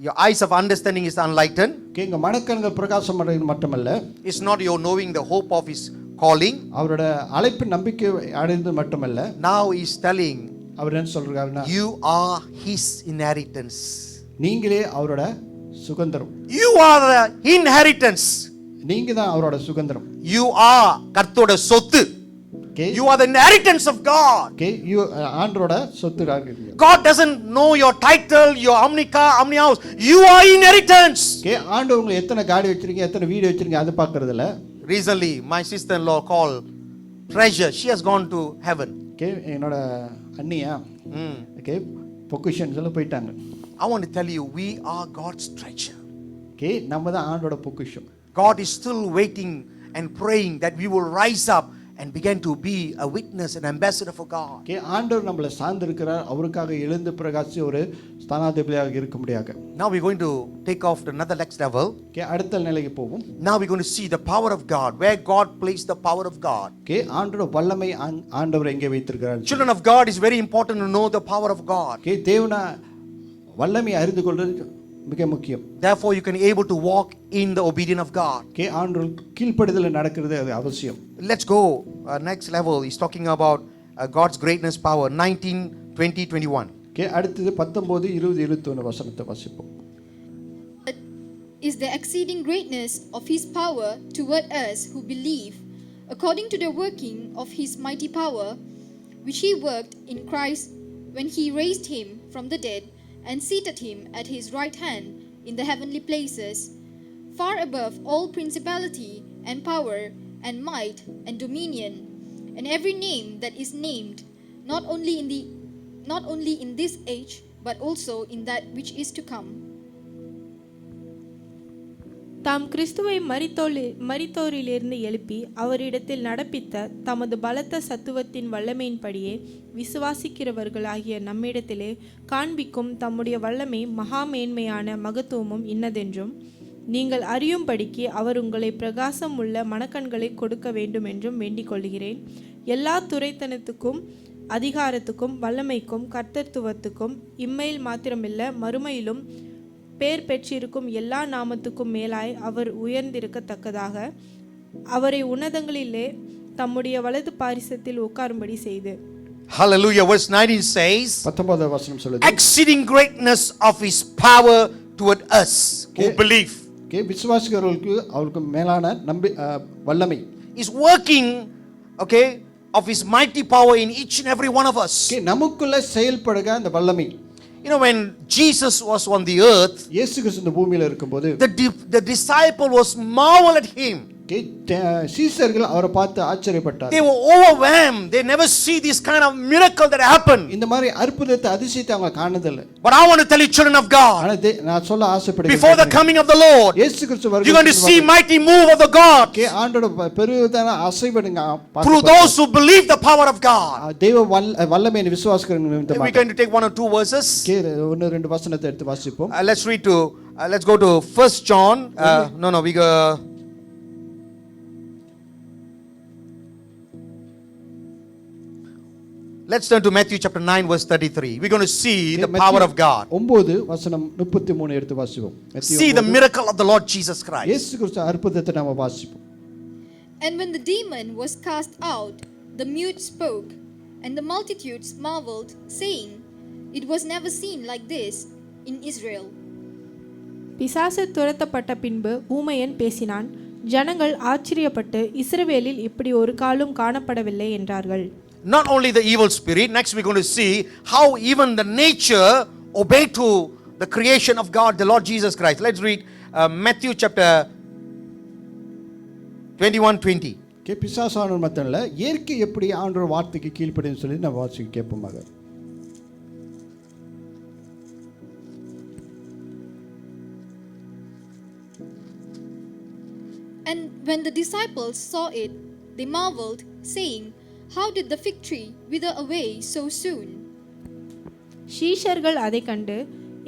your eyes of understanding is enlightened. உங்க மனக்கண்கள் பிரகாசம் அடைவது மட்டுமல்ல, It's not your knowing the hope of His calling. அவரோட அழைப்பின் நம்பிக்கை அடைந்தது மட்டுமல்ல, Now he is telling, அவர் என்ன சொல்றாருன்னா, you are His inheritance. நீங்களே அவரோட சுகந்தரம். You are the inheritance. நீங்க தான் அவரோட சுகந்தரம். You are கர்த்தரோட சொத்து. You are the inheritance of God. ஆண்டவரோட சொத்து ஆகிறீங்க. God doesn't know your title, your how many car, how many house. You are inheritance. ஆண்டவர் உங்களுக்கு எத்தனை காடி வச்சிருக்கீங்க, எத்தனை வீடு வச்சிருக்கீங்க அது பார்க்கறது இல்ல. Recently my sister-in-law called Treasure. She has gone to heaven. என்னோட அண்ணியா பொக்கிஷன்ஸ்ல போயிட்டாங்க. I want to tell you, we are God's treasure. நம்ம தான் ஆண்டோட பொக்கிஷம். God is still waiting and praying that we will rise up and began to be a witness, an ambassador for God. ஆண்டவர் நம்மளை சார்ந்திருக்கிறார். அவருக்காக எழுந்து பிரகாசி ஒரு ஸ்தானாதிபதியாக இருக்க முடியாது. Now we're going to take off to another next level. அடுத்த நிலைக்கு போவோம். Now we're going to see the power of God, where God placed the power of God. ஆண்டவரோட வல்லமை ஆண்டவர் எங்கே வைத்திருக்கிறார். Children of God, is very important to know the power of God. தேவனா வல்லமை அறிந்து கொள்வது மிக முக்கியம். Therefore you can able to walk in the obedience of God. ஆண்டவர் கீழ்ப்படிதல் நடக்கிறது அது அவசியம். Let's go next level. He's talking about God's greatness power. 19, 20, 21. அடுத்து 19, 20, 21 வசனத்தை வாசிப்போம். Is the exceeding greatness of His power toward us who believe, according to the working of His mighty power, which He worked in Christ when He raised Him from the dead and seated Him at His right hand in the heavenly places, far above all principality and power and might and dominion, and every name that is named, not only in this age, but also in that which is to come. தாம் கிறிஸ்துவை மரித்தோரிலிருந்து எழுப்பி அவரிடத்தில் நடப்பித்த தமது பலத்த சத்துவத்தின் வல்லமையின்படியே விசுவாசிக்கிறவர்களாகிய நம்மிடத்திலே காண்பிக்கும் தம்முடைய வல்லமை மகா மேன்மையான மகத்துவமும் இன்னதென்றும் நீங்கள் அறியும்படிக்கு அவர் உங்களை பிரகாசம் உள்ள மனக்கண்களை கொடுக்க வேண்டும் என்றும் வேண்டிக் கொள்கிறேன். எல்லா துரைத்தனத்துக்கும் அதிகாரத்துக்கும் வல்லமைக்கும் கர்த்தத்துவத்துக்கும் இம்மையில் மாத்திரமில்ல மறுமையிலும் பேர் பெற்றிருக்கும் எல்லா நாமத்துக்கும் மேலாய் அவர் உயர்ந்திருக்கத்தக்கதாக அவரை உன்னதங்களிலே தம்முடைய வலது பாரிசத்தில் உட்காரும்படி செய்து. Hallelujah. Verse 19 says, 19வது வசனம் சொல்லுது, exceeding greatness of his power toward us who believe. விசுவாசிக்கிறவர்களுக்கு அவருக்கு மேலான வல்லமை is working, okay, of his mighty power in each and every one of us. நமக்குள்ள செயல்படுக அந்த வல்லமை. You know, when Jesus was on the earth, இயேசு கிறிஸ்து இந்த பூமியில இருக்கும்போது the disciple was marvel at him. சீஷர்கள் அவரை பார்த்து ஆச்சரியப்பட்டார். They were overwhelmed. They never see this kind of miracle that happened. இந்த மாதிரி அற்புதத்தை அதிசயத்தை அவங்க காணதில்லை. But I want to tell you, children of God, நான் சொல்ல ஆசைப்படுகிறேன், before the coming of the Lord, இயேசு கிறிஸ்து வருகை you're going to see mighty move of the God ஆண்டவருடைய பெருதான அசைவுங்க through those who believe the power of God. தெய்வ வல்லமையை விசுவாசிக்கிறவங்க நிமித்தமாக. We're going to take one or two verses. ஒன்னு ரெண்டு வசனத்தை எடுத்து வாசிப்போம். Let's go to 1 John. We go. Let's turn to Matthew chapter 9 verse 33. We're going to see the power of God. 9 வசனம் 33 எடுத்து வாசிப்போம். See the miracle of the Lord Jesus Christ. இயேசு கிறிஸ்து அற்புதத்தை நாம வாசிப்போம். And when the demon was cast out, the mute spoke, and the multitudes marveled, saying, "It was never seen like this in Israel." பிசாசு துரத்தப்பட்ட பின்பு ஊமையன் பேசினான். ஜனங்கள் ஆச்சரியப்பட்டு இஸ்ரவேலில் இப்படி ஒரு காலும் காணப்படவில்லை என்றார்கள். Not only the evil spirit, next we're going to see how even the nature obeyed to the creation of God, the Lord Jesus Christ. Let's read Matthew chapter 21:20. பிசாசானவர் மத்தல்ல இயற்கை எப்படி ஆண்டவர் வார்த்தைக்கு கீழ்ப்படின்னு சொல்லி நம்ம வாசிக்க கேட்போமாக. And when the disciples saw it, they marveled, saying, "How did the fig tree wither away so soon?" சீஷர்கள் அதை கண்டு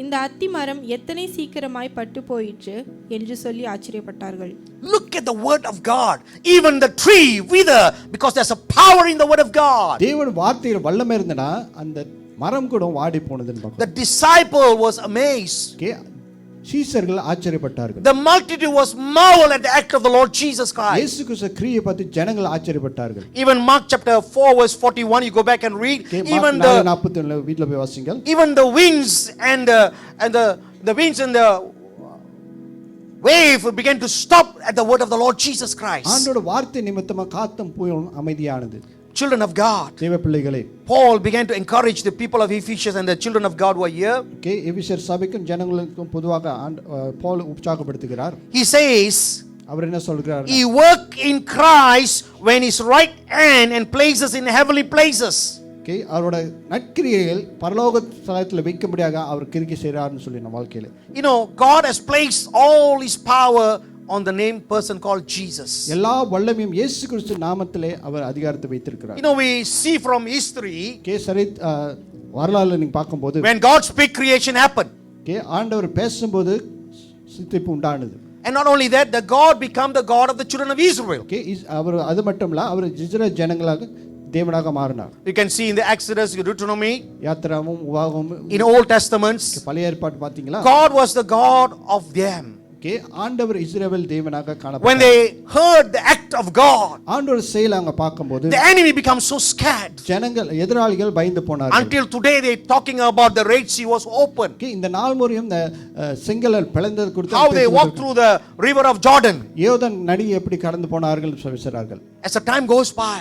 இந்த அத்தி மரம் எத்தனை சீக்கிரமாய் பட்டு போயிற்று என்று சொல்லி ஆச்சரியப்பட்டார்கள். Look at the word of God. Even the tree wither because there's a power in the word of God. தேவனுடைய வார்த்தையில் வல்லமை இருந்தனா அந்த மரம் கூட வாடி போனதுன்னு பார்க்கிறோம். The disciple was amazed. சீஷர்கள் ஆச்சரியப்பட்டார்கள். The multitude was marvel at the act of the Lord Jesus Christ. இயேசு கிறிஸ்து கிரியை பார்த்து ஜனங்கள் ஆச்சரியப்பட்டார்கள். Even Mark chapter 4 verse 41, you go back and read, even the 41 வீட்ல போய் வாசிங்க. Even the winds and the winds and the wave began to stop at the word of the Lord Jesus Christ. ஆண்டவருடைய வார்த்தை நிமித்தமா காத்தும் புயலும் அமைதியானது. Children of God, தேவ பிள்ளைகளே, Paul began to encourage the people of Ephesus and the children of God who are here. எபேசியர் சபைக்கும் ஜனங்களுக்கும் பொதுவாக பவுல் உற்சாகப்படுத்துகிறார். He says, அவர் என்ன சொல்கிறார்? He worked in Christ when his right hand and places in heavenly places. அவரோட நற்கிரியைகள் பரலோக ஸ்தலத்தில் வைக்கும்படியாக அவர் கிரியை செய்கிறார்னு சொல்லி நம்ம வாழ்க்கையில. You know, God has placed all his power on the name person called Jesus. எல்லா வல்லமையும் இயேசு கிறிஸ்து நாமத்திலே அவர் அதிகாரத்தை வைத்திருக்கிறார். You know, we see from history, வரலாறுல நீங்க பாக்கும்போது when God speak, creation happened. ஆண்டவர் பேசும்போது சிருஷ்டிப்பு உண்டானது. And not only that, the God become the God of the children of Israel. அவர் அது மட்டுமல்ல, அவர் இஸ்ரவேல் ஜனங்களாக தேவனாக மாறினார். You can see in the Exodus, Deuteronomy, யாத்திராகமம், உபாகமம், in Old Testaments, பழைய ஏற்பாடு பாத்தீங்களா? God was the God of them. ஆண்டவர் இஸ்ரவேல் தேவனாக காணப்பட்டார். When they heard the act of God, ஆண்டவர் செயலை அவங்க பாக்கும்போது the enemy becomes so scared. ஜனங்கள் எதிராளிகள் பயந்து போனார்கள். Until today they talking about the Red Sea was open. இந்த நாள் முறையும் இந்த செங்கடல் பிளந்தது குறித்து how they walked through the river of Jordan. யோர்தான் நதியை எப்படி கடந்து போனார்கள் சொல்கிறார்கள். As the time goes by,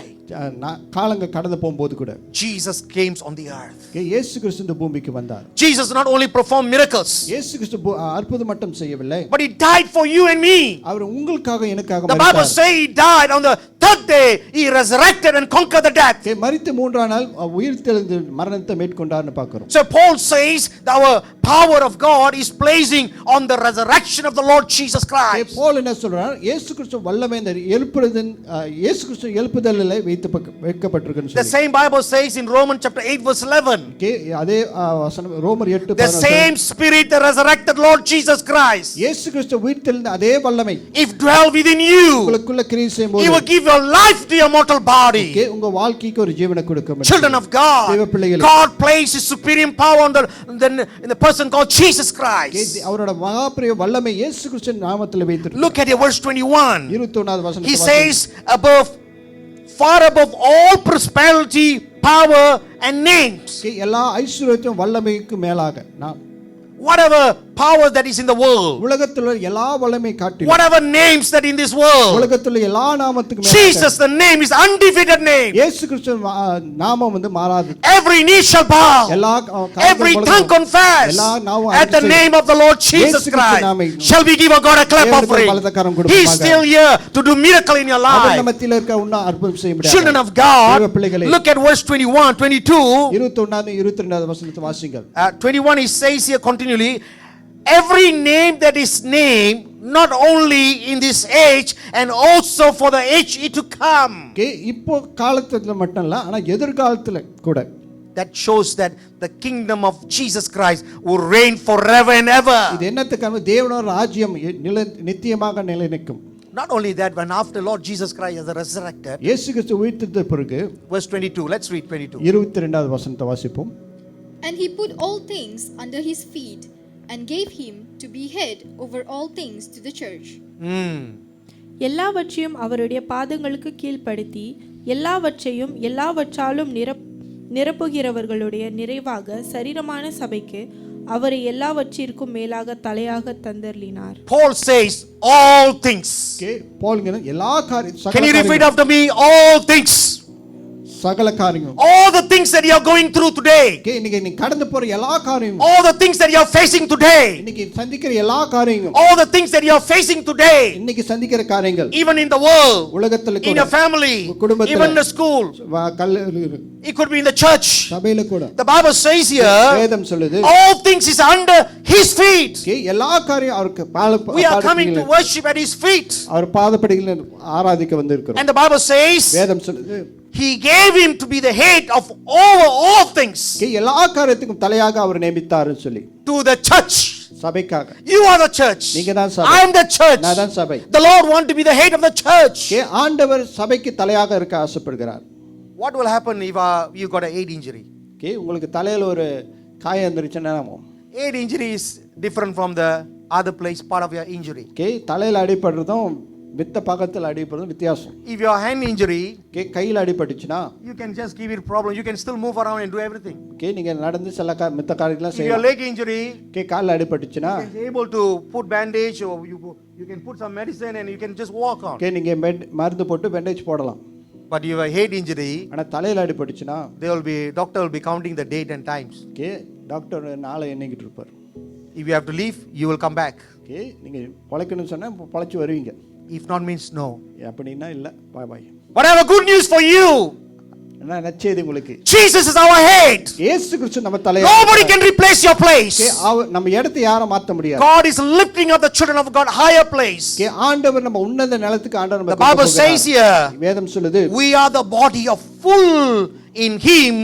காலங்கள் கடந்து போகும்போது கூட Jesus came on the earth. இயேசு கிறிஸ்து இந்த பூமிக்கு வந்தார். Jesus not only performed miracles, இயேசு கிறிஸ்து அற்புதம் மட்டும் செய்யவில்லை, but he died for you and me. அவர் உங்களுக்காக எனக்காக மரித்தார். The Bible say he died on the third day he resurrected and conquered the death. Okay, மரித்து மூன்றாம் நாள் உயிர் தெழுந்து மரணத்தை மேற்கொண்டார்னு பார்க்கிறோம். So Paul says that our power of God is placing on the resurrection of the Lord Jesus okay, Christ. Paul என்ன சொல்றார்? இயேசு கிறிஸ்து வல்லமை இந்த எழுப்புதலின் இயேசு கிறிஸ்து எழுப்புதலிலே வைக்கப்பட்டிருக்குன்னு The சொல்லி. same Bible says in Romans chapter 8 verse 11. Okay, அதே வசனம் ரோமர் 8 The same spirit that resurrected Lord Jesus Christ, இயேசு கிறிஸ்து உயிர் தெழுந்த அதே வல்லமை if dwell within you, உங்களுக்குள்ள கிரியை he செய்யும்போது will give your life to your mortal body. Okay, உங்க வாழ்க்கைக்கு ஒரு ஜீவனை கொடுக்கும். Children of God, தேவ பிள்ளைகளே, God places superior power on the person called Jesus Christ. அவரோட மகாபிரிய வல்லமை இயேசு கிறிஸ்து நாமத்தில் வைத்திருக்கிறார். Look at your verse 21. 21வது வசனத்தை He வாசிங்க. says far above all prosperity, power and names. Okay, எல்லா ஐஸ்வரியத்தையும் வல்லமைக்கு மேலாக நான் Whatever power that is in the world, உலகத்தில் உள்ள எல்லா வல்லமை காட்டிலும் whatever names that in this world, உலகத்தில் உள்ள எல்லா நாமத்துக்கும் மேலாக Jesus, the name is undefeated name. இயேசு கிறிஸ்து நாமம் மாறாது. Every knee shall bow, எல்லா every tongue confess எல்லா நாவும் at the name of the Lord Jesus Christ. Shall we give a God a clap offering? He is still here to do miracle in your our life. நம்மத்தில் இருக்க உன்ன அற்புதம் செய்ய முடியாது. Children of God, தேவ பிள்ளைகளே, look at verse 21, 22. 21வது 22வது வசனத்தை வாசிங்கள். 21 he says here continually, every name that is named, not only in this age and also for the age to come. Okay, இப்போ காலத்துல மட்டும் இல்ல, ஆனா எதிர்காலத்துல கூட. That shows that the kingdom of Jesus Christ will reign forever and ever. இது என்னத்துக்காக? தேவனோட ராஜ்யம் நித்தியமாக நிலைநிற்கும். Not only that, when after Lord Jesus Christ has resurrected, இயேசு கிறிஸ்து உயிர்த்தெழுந்த பிறகு verse 22, let's read 22. 22வது வசனத்தை வாசிப்போம். And he put all things under his feet and gave him to be head over all things to the church. எல்லாவற்றையும் அவருடைய பாதங்களுக்கு கீழ்ப்படுத்தி எல்லாவற்றையும் எல்லாவற்றாலும் நிரப்புகிறவர்களுடைய நிறைவாக சரீரமான சபைக்கு அவரை எல்லாவற்றிற்கும் மேலாக தலையாக தந்தர்லினார். Paul says all things. Okay, Paul எல்லா காரியம். Can you repeat after me? All things. சகல காரியம். All the things that you are going through today. Okay, இன்னைக்கு நீ கடந்து போற எல்லா காரியமும். All the things that you are facing today. இன்னைக்கு சந்திக்கிற எல்லா காரியங்களும். All the things that you are facing today. இன்னைக்கு சந்திக்கிற காரியங்கள். Even in the world. உலகத்துல கூட. In your family. குடும்பத்துல. Even in the school. It could be in the church. சபையில கூட. The Bible says here, வேதம் சொல்லுது, all things is under his feet. Okay, எல்லா காரியம் அவருக்கு பாதப்படியில். We are coming to worship at his feet. அவர் பாதப்படியில் ஆராதிக்க வந்திருக்கிறோம். And the Bible says, வேதம் சொல்லுது, he gave him to be the head of over all things. Okay, எல்லா காரியத்துக்கும் தலையாக அவர் நியமித்தார்னு சொல்லி. To the church. சபைக்காக. You are the church. நீங்க தான் சபை. I am the church. நான் தான் சபை. The Lord want to be the head of the church. Okay, ஆண்டவர் சபைக்கு தலையாக இருக்க ஆசைப்படுகிறார். What will happen if you got a head injury? Okay, உங்களுக்கு தலையில ஒரு காயம் வந்துருச்சுன்னா Head injury is different from the other place part of your injury. Okay, தலையில அடிபடுறதும் மித்த பக்கத்தில் அடிபடுறதும் வித்தியாசம். If your hand injury, okay, கையில் அடிபட்டுச்சுன்னா you can just give it problem. You can still move around and do everything. Okay, நீங்க நடந்து சில மித்த காரியங்கள்லாம் If your செய்யலாம். leg injury, ஓகே, காலில் அடிபட்டுச்சுன்னா you can able to put bandage or you can put some medicine and you can just walk on. Okay, நீங்க மருந்து போட்டு பேண்டேஜ் போடலாம். But if your head injury, ஆனா தலையில அடிபட்டுச்சுன்னா doctor will be counting the date and times. Okay, doctor நாளை எண்ணிக்கிட்டு இருப்பார். If you have to leave, you will come back. Okay, நீங்க பொழைக்கணும்னு சொன்னா பொழைச்சு வருவீங்க. If not means no. அப்படின்னா இல்ல, பாய் பாய். But I have a good news for you. என்ன நச்சேதி உங்களுக்கு? Jesus is our head. இயேசு கிறிஸ்து நம்ம தலையா. Nobody can replace your place. Okay, நம்ம இடத்தை யாரும் மாத்த முடியாது. God is lifting up the children of God higher place. Okay, ஆண்டவர் நம்ம உன்னத நிலத்துக்கு ஆண்டவர் நம்ம The Bible says here, வேதம் சொல்லுது, we are the body of full in him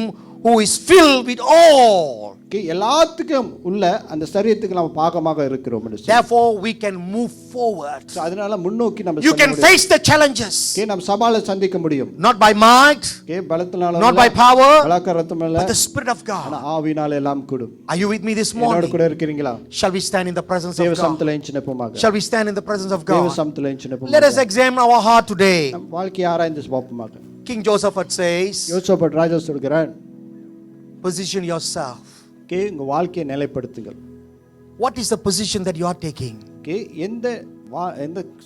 who is filled with all. Okay, எல்லாத்துக்கும் உள்ள அந்த சரீரத்துக்கு நம்ம பாகமாக இருக்கிறோம். Therefore we can move forward. அதனால முன்னோக்கி நம்ம You can face the challenges. Okay, நம்ம சவாலை சந்திக்க முடியும். Not by might, ஓகே, பலத்தினால not by power, பலக்கரத்தும் இல்ல, but the Spirit of ஆனா God. ஆவியினால எல்லாம் கூடும். Are you with me this என்னோட morning? கூட இருக்கீங்களா? Shall we stand in the presence தேவ of God? சமத்துல எஞ்சி நிற்போமாக. Shall we stand in the presence of தேவ God? சமத்துல எஞ்சி Let us நிற்போமாக. examine our heart today. நம் வாழ்க்கையை ஆராய்ந்து பார்ப்போமாக. King Josephat says, யோசேப்பு ராஜா சொல்கிறார், position yourself. ஓகே, உங்க வாழ்க்கையை நிலைப்படுத்துங்கள். What is the position that you are taking? Okay, எந்த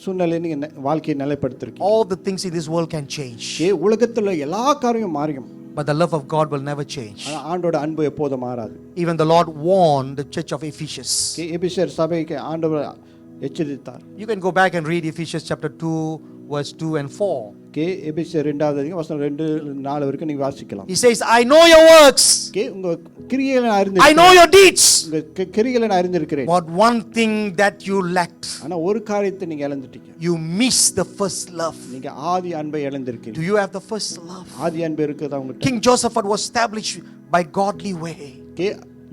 சூழ்நிலையில நீங்க வாழ்க்கையை நிலைப்படுத்திருக்கீங்க? All the things in this world can change, okay, உலகத்துல எல்லா காரியமும் மாறும். but the love of God will never change. ஆனா ஆண்டோட அன்பு எப்போதும் மாறாது. Even the Lord warned the church of Ephesus. Okay, எபேசியர் சபைக்கு ஆண்டவர் எச்சரித்தார். You can go back and read Ephesians chapter 2 verse 2 and 4. Okay எபேசியர் 2வது அதிகாரம் வசனம் 2-4 வரைக்கும் நீங்க வாசிக்கலாம். He says, I know your works. Okay உங்க கிரியைகளை நான் I அறிந்திருக்கிறேன். know your deeds. உங்க கிரியைகளை நான் அறிந்திருக்கிறேன். But one thing that you lacked. ஆனா ஒரு காரியத்தை நீங்க இழந்துட்டீங்க. You missed the first love. நீங்க ஆதி அன்பை இழந்திருக்கீங்க. Do you have the first love? ஆதி அன்பு இருக்குதா உங்களுக்கு? King Josephat was established by godly way. Okay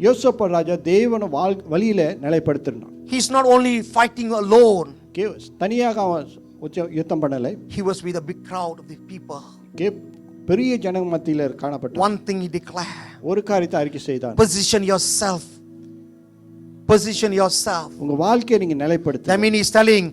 யோசேப்பு ராஜா தேவன வழியில நிலைப்படுத்தினான். He's not only fighting alone. Okay தனியாக அவன் யுத்தம் பண்ணலை. He was with a big crowd of the people. Okay பெரிய ஜன மத்தியில காணப்பட்டான். One thing he declared. ஒரு காரியத்தை அறிக்கை செய்தான். Position yourself. Position yourself. உங்க வாழ்க்கையை நீங்க நிலைப்படுத்து. That means he's telling,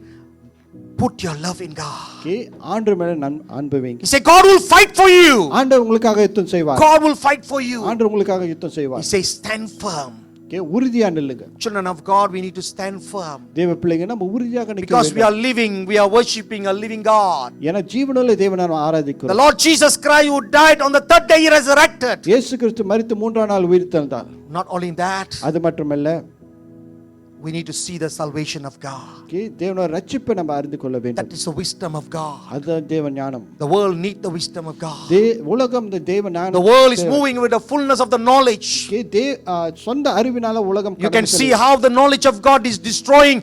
put your love in God. Okay ஆண்டவர் மேல அன்பு வைங்க. He said, God will fight for you. ஆண்டவர் உங்களுக்காக யுத்தம் செய்வார். God will fight for you. ஆண்டவர் உங்களுக்காக யுத்தம் He செய்வார். says, stand firm. ஓகே உறுதியா நில்லுங்க. Children of God, we need to stand firm. தேவ பிள்ளைங்க நம்ம உறுதியாக நிற்க Because we வேண்டும். are living, we are worshiping a living God. ஏன்னா ஜீவனுள்ள தேவனை நாம் The ஆராதிக்கிறோம். Lord Jesus Christ, who died on the third day, he resurrected. இயேசு கிறிஸ்து மரித்து 3ஆம் நாள் உயிர்த்தெழுந்தார். Not only that, அது மட்டுமல்ல we need to see the salvation of God. Okay தேவனோட ரட்சிப்பை நம்ம அறிந்து கொள்ள வேண்டும். That is the wisdom of God. அதுதான் தேவ ஞானம். The world needs the wisdom of God. உலகம் இந்த தேவ ஞானம். The world is moving with the fullness of the knowledge. Okay சொந்த அறிவினால உலகம் You can see how the knowledge of God is destroying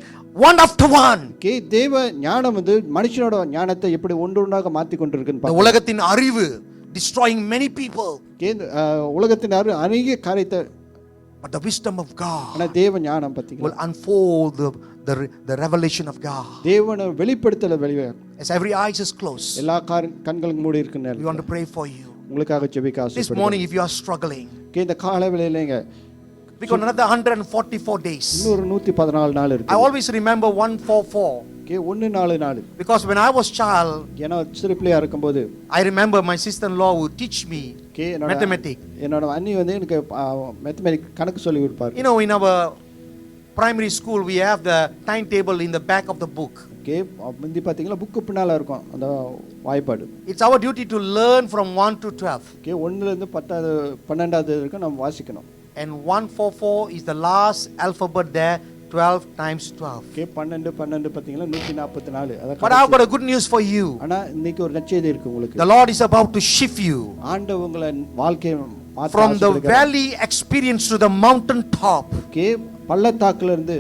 one after one. Okay தேவ ஞானம் வந்து மனுஷனோட ஞானத்தை எப்படி ஒன்றொன்றாக மாத்தி கொண்டிருக்குன்னு The பாருங்க. உலகத்தின் அறிவு destroying many people. ஓகே உலகத்தின் அநேக காரியத்தை But the wisdom of God ஆனா தேவ ஞானம் பாத்தீங்களா will unfold the revelation of God. தேவனை வெளிப்படுத்தல வெளியே As every eyes is closed, எல்லா கண்களும் மூடி இருக்குன்னு we want to pray for you. உங்களுக்காக ஜெபிக்க This ஆசைப்படுறேன். morning, if you are struggling, okay இந்த கால வேளையிலங்க we got another 144 days. இன்னொரு 114 நாள் I இருக்கு. always remember 144 okay 144 because when I was child, ஏன்னா சிறு பிள்ளையா இருக்கும்போது I remember my sister-in-law would teach me okay mathematics. என்னோட அண்ணி வந்து எனக்கு மேத்தமேட்டிக்ஸ் கணக்கு சொல்லி கொடுப்பாரு. You know, in our primary school, we have the timetable in the back of the book. Okay முந்தி பாத்தீங்களா புக்கு பின்னால இருக்கும் அந்த வாய்ப்பாடு. It's our duty to learn from 1 to 12. Okay 1ல இருந்து 10வது 12வது வரைக்கும் நம்ம வாசிக்கணும். And 144 is the last alphabet there, 12 times 12. Okay 12 பாத்தீங்களா 144 But I've got a good news for you. ஆனா இன்னைக்கு ஒரு நற்செய்தி இருக்கு உங்களுக்கு. The Lord is about to shift you ஆண்டவர் உங்களை வாழ்க்கையை மாற்ற from the ஆசைப்படுகிறார். valley experience to the mountain top. Okay பள்ளத்தாக்குல இருந்து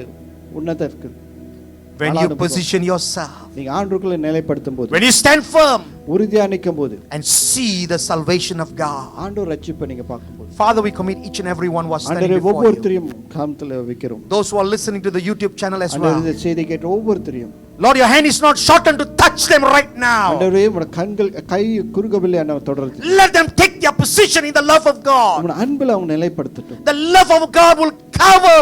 உன்னதத்துக்கு When you position yourself, நீங்க ஆண்டவருக்குள்ள நிலைப்படுத்தும் போது when you stand firm உறுதியா நிற்கும் போது and see the salvation of God. ஆண்டவர் ரட்சிப்பை நீங்க பார்க்கும்போது Father, we commit each and every one who are standing ஆண்டவரே before you. ஒவ்வொருத்தரையும் காமத்துல வைக்கிறோம். Those who are listening to the YouTube channel as ஆண்டவரே well. இந்த செய்தி கேட்ட ஒவ்வொருத்தரையும் Lord, your hand is not shortened to touch them right now. ஆண்டவரே உங்க கண்கள் கை குறுகவில்லை என்ன தொடர்ந்து Let them take their position in the love of God. உங்க அன்பில் அவங்க நிலைப்படுத்தட்டும். The love of God will cover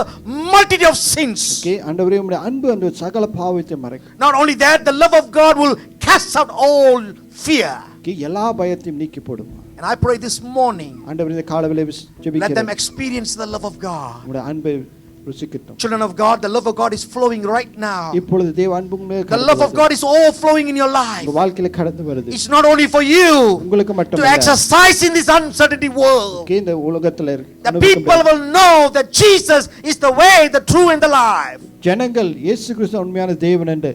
multitude of sins. Okay ஆண்டவரே உங்க அன்பு அந்த சகல பாவத்தை மறைக்கும். Not only that, the love of God will cast out all fear. Okay எல்லா பயத்தையும் நீக்கி போடும். And I pray this morning, ஆண்டவரே இந்த காலவேளை let them ஜெபிக்கிறேன். experience the love of God. உங்க அன்பை ருசிக்கட்டும். Children of God, the love of God is flowing right now. இப்பொழுது தேவ அன்பு உங்க The love of God is overflowing in your life. உங்க வாழ்க்கையில கடந்து வருது. It's not only for you உங்களுக்கு to மட்டுமல்ல. exercise in this uncertainty world. Okay இந்த உலகத்துல The people will know that Jesus is the way, the truth and the life. ஜனங்கள் இயேசு கிறிஸ்து உண்மையான தேவன் என்று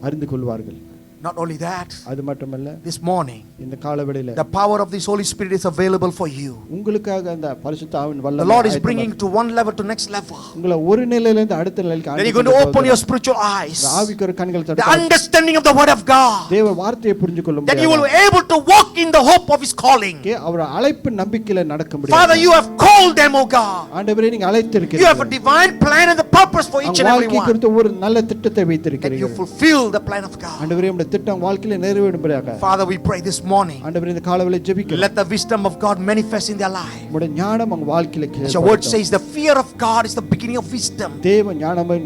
அறிந்து கொள்வார்கள். Not only that, அது மட்டுமல்ல this morning, இந்த காலவேளையில the power of this Holy Spirit is available for you. உங்களுக்காக அந்த பரிசுத்த ஆவியின் The வல்லமை Lord is bringing to one level to next level. உங்களை ஒரு நிலையில இருந்து அடுத்த நிலைக்கு Then you're going to open your spiritual eyes. ஆவிக்குரிய கண்கள் The திறந்து understanding of the word of God. தேவ வார்த்தையை புரிந்து கொள்ள Then you will முடியும். be able to walk in the hope of his calling. அவர் அழைப்பு நம்பிக்கையில நடக்க Father, முடியும். you have called them, oh God. ஆண்டவரே நீங்க You have a அழைத்திருக்கிறீர்கள். divine plan and the purpose for each and every வாழ்க்கை one. குறித்து ஒரு நல்ல திட்டத்தை That you வைத்திருக்கிறீர்கள். fulfill the plan of God. ஆண்டவரே உம்முடைய திட்டம் வாழ்க்கையில நிறைவேறும்படியாக Father, we pray this morning. ஆண்டவரே இந்த காலவேளை ஜெபிக்கிறோம். Let the wisdom of God manifest in their life. உம்முடைய ஞானம் உங்க வாழ்க்கையில As your word says, the fear of God is the beginning of wisdom. தேவ ஞானமே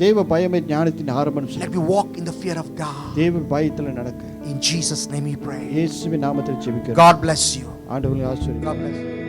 தேவ பயமே ஞானத்தின் ஆரம்பம். Let me walk in the fear of God. தேவ பயத்துல நடக்க In Jesus' name we pray. இயேசுவின் நாமத்தில் ஜெபிக்கிறோம். God bless you. ஆண்டவரே ஆசீர்வதிங்க. God bless you.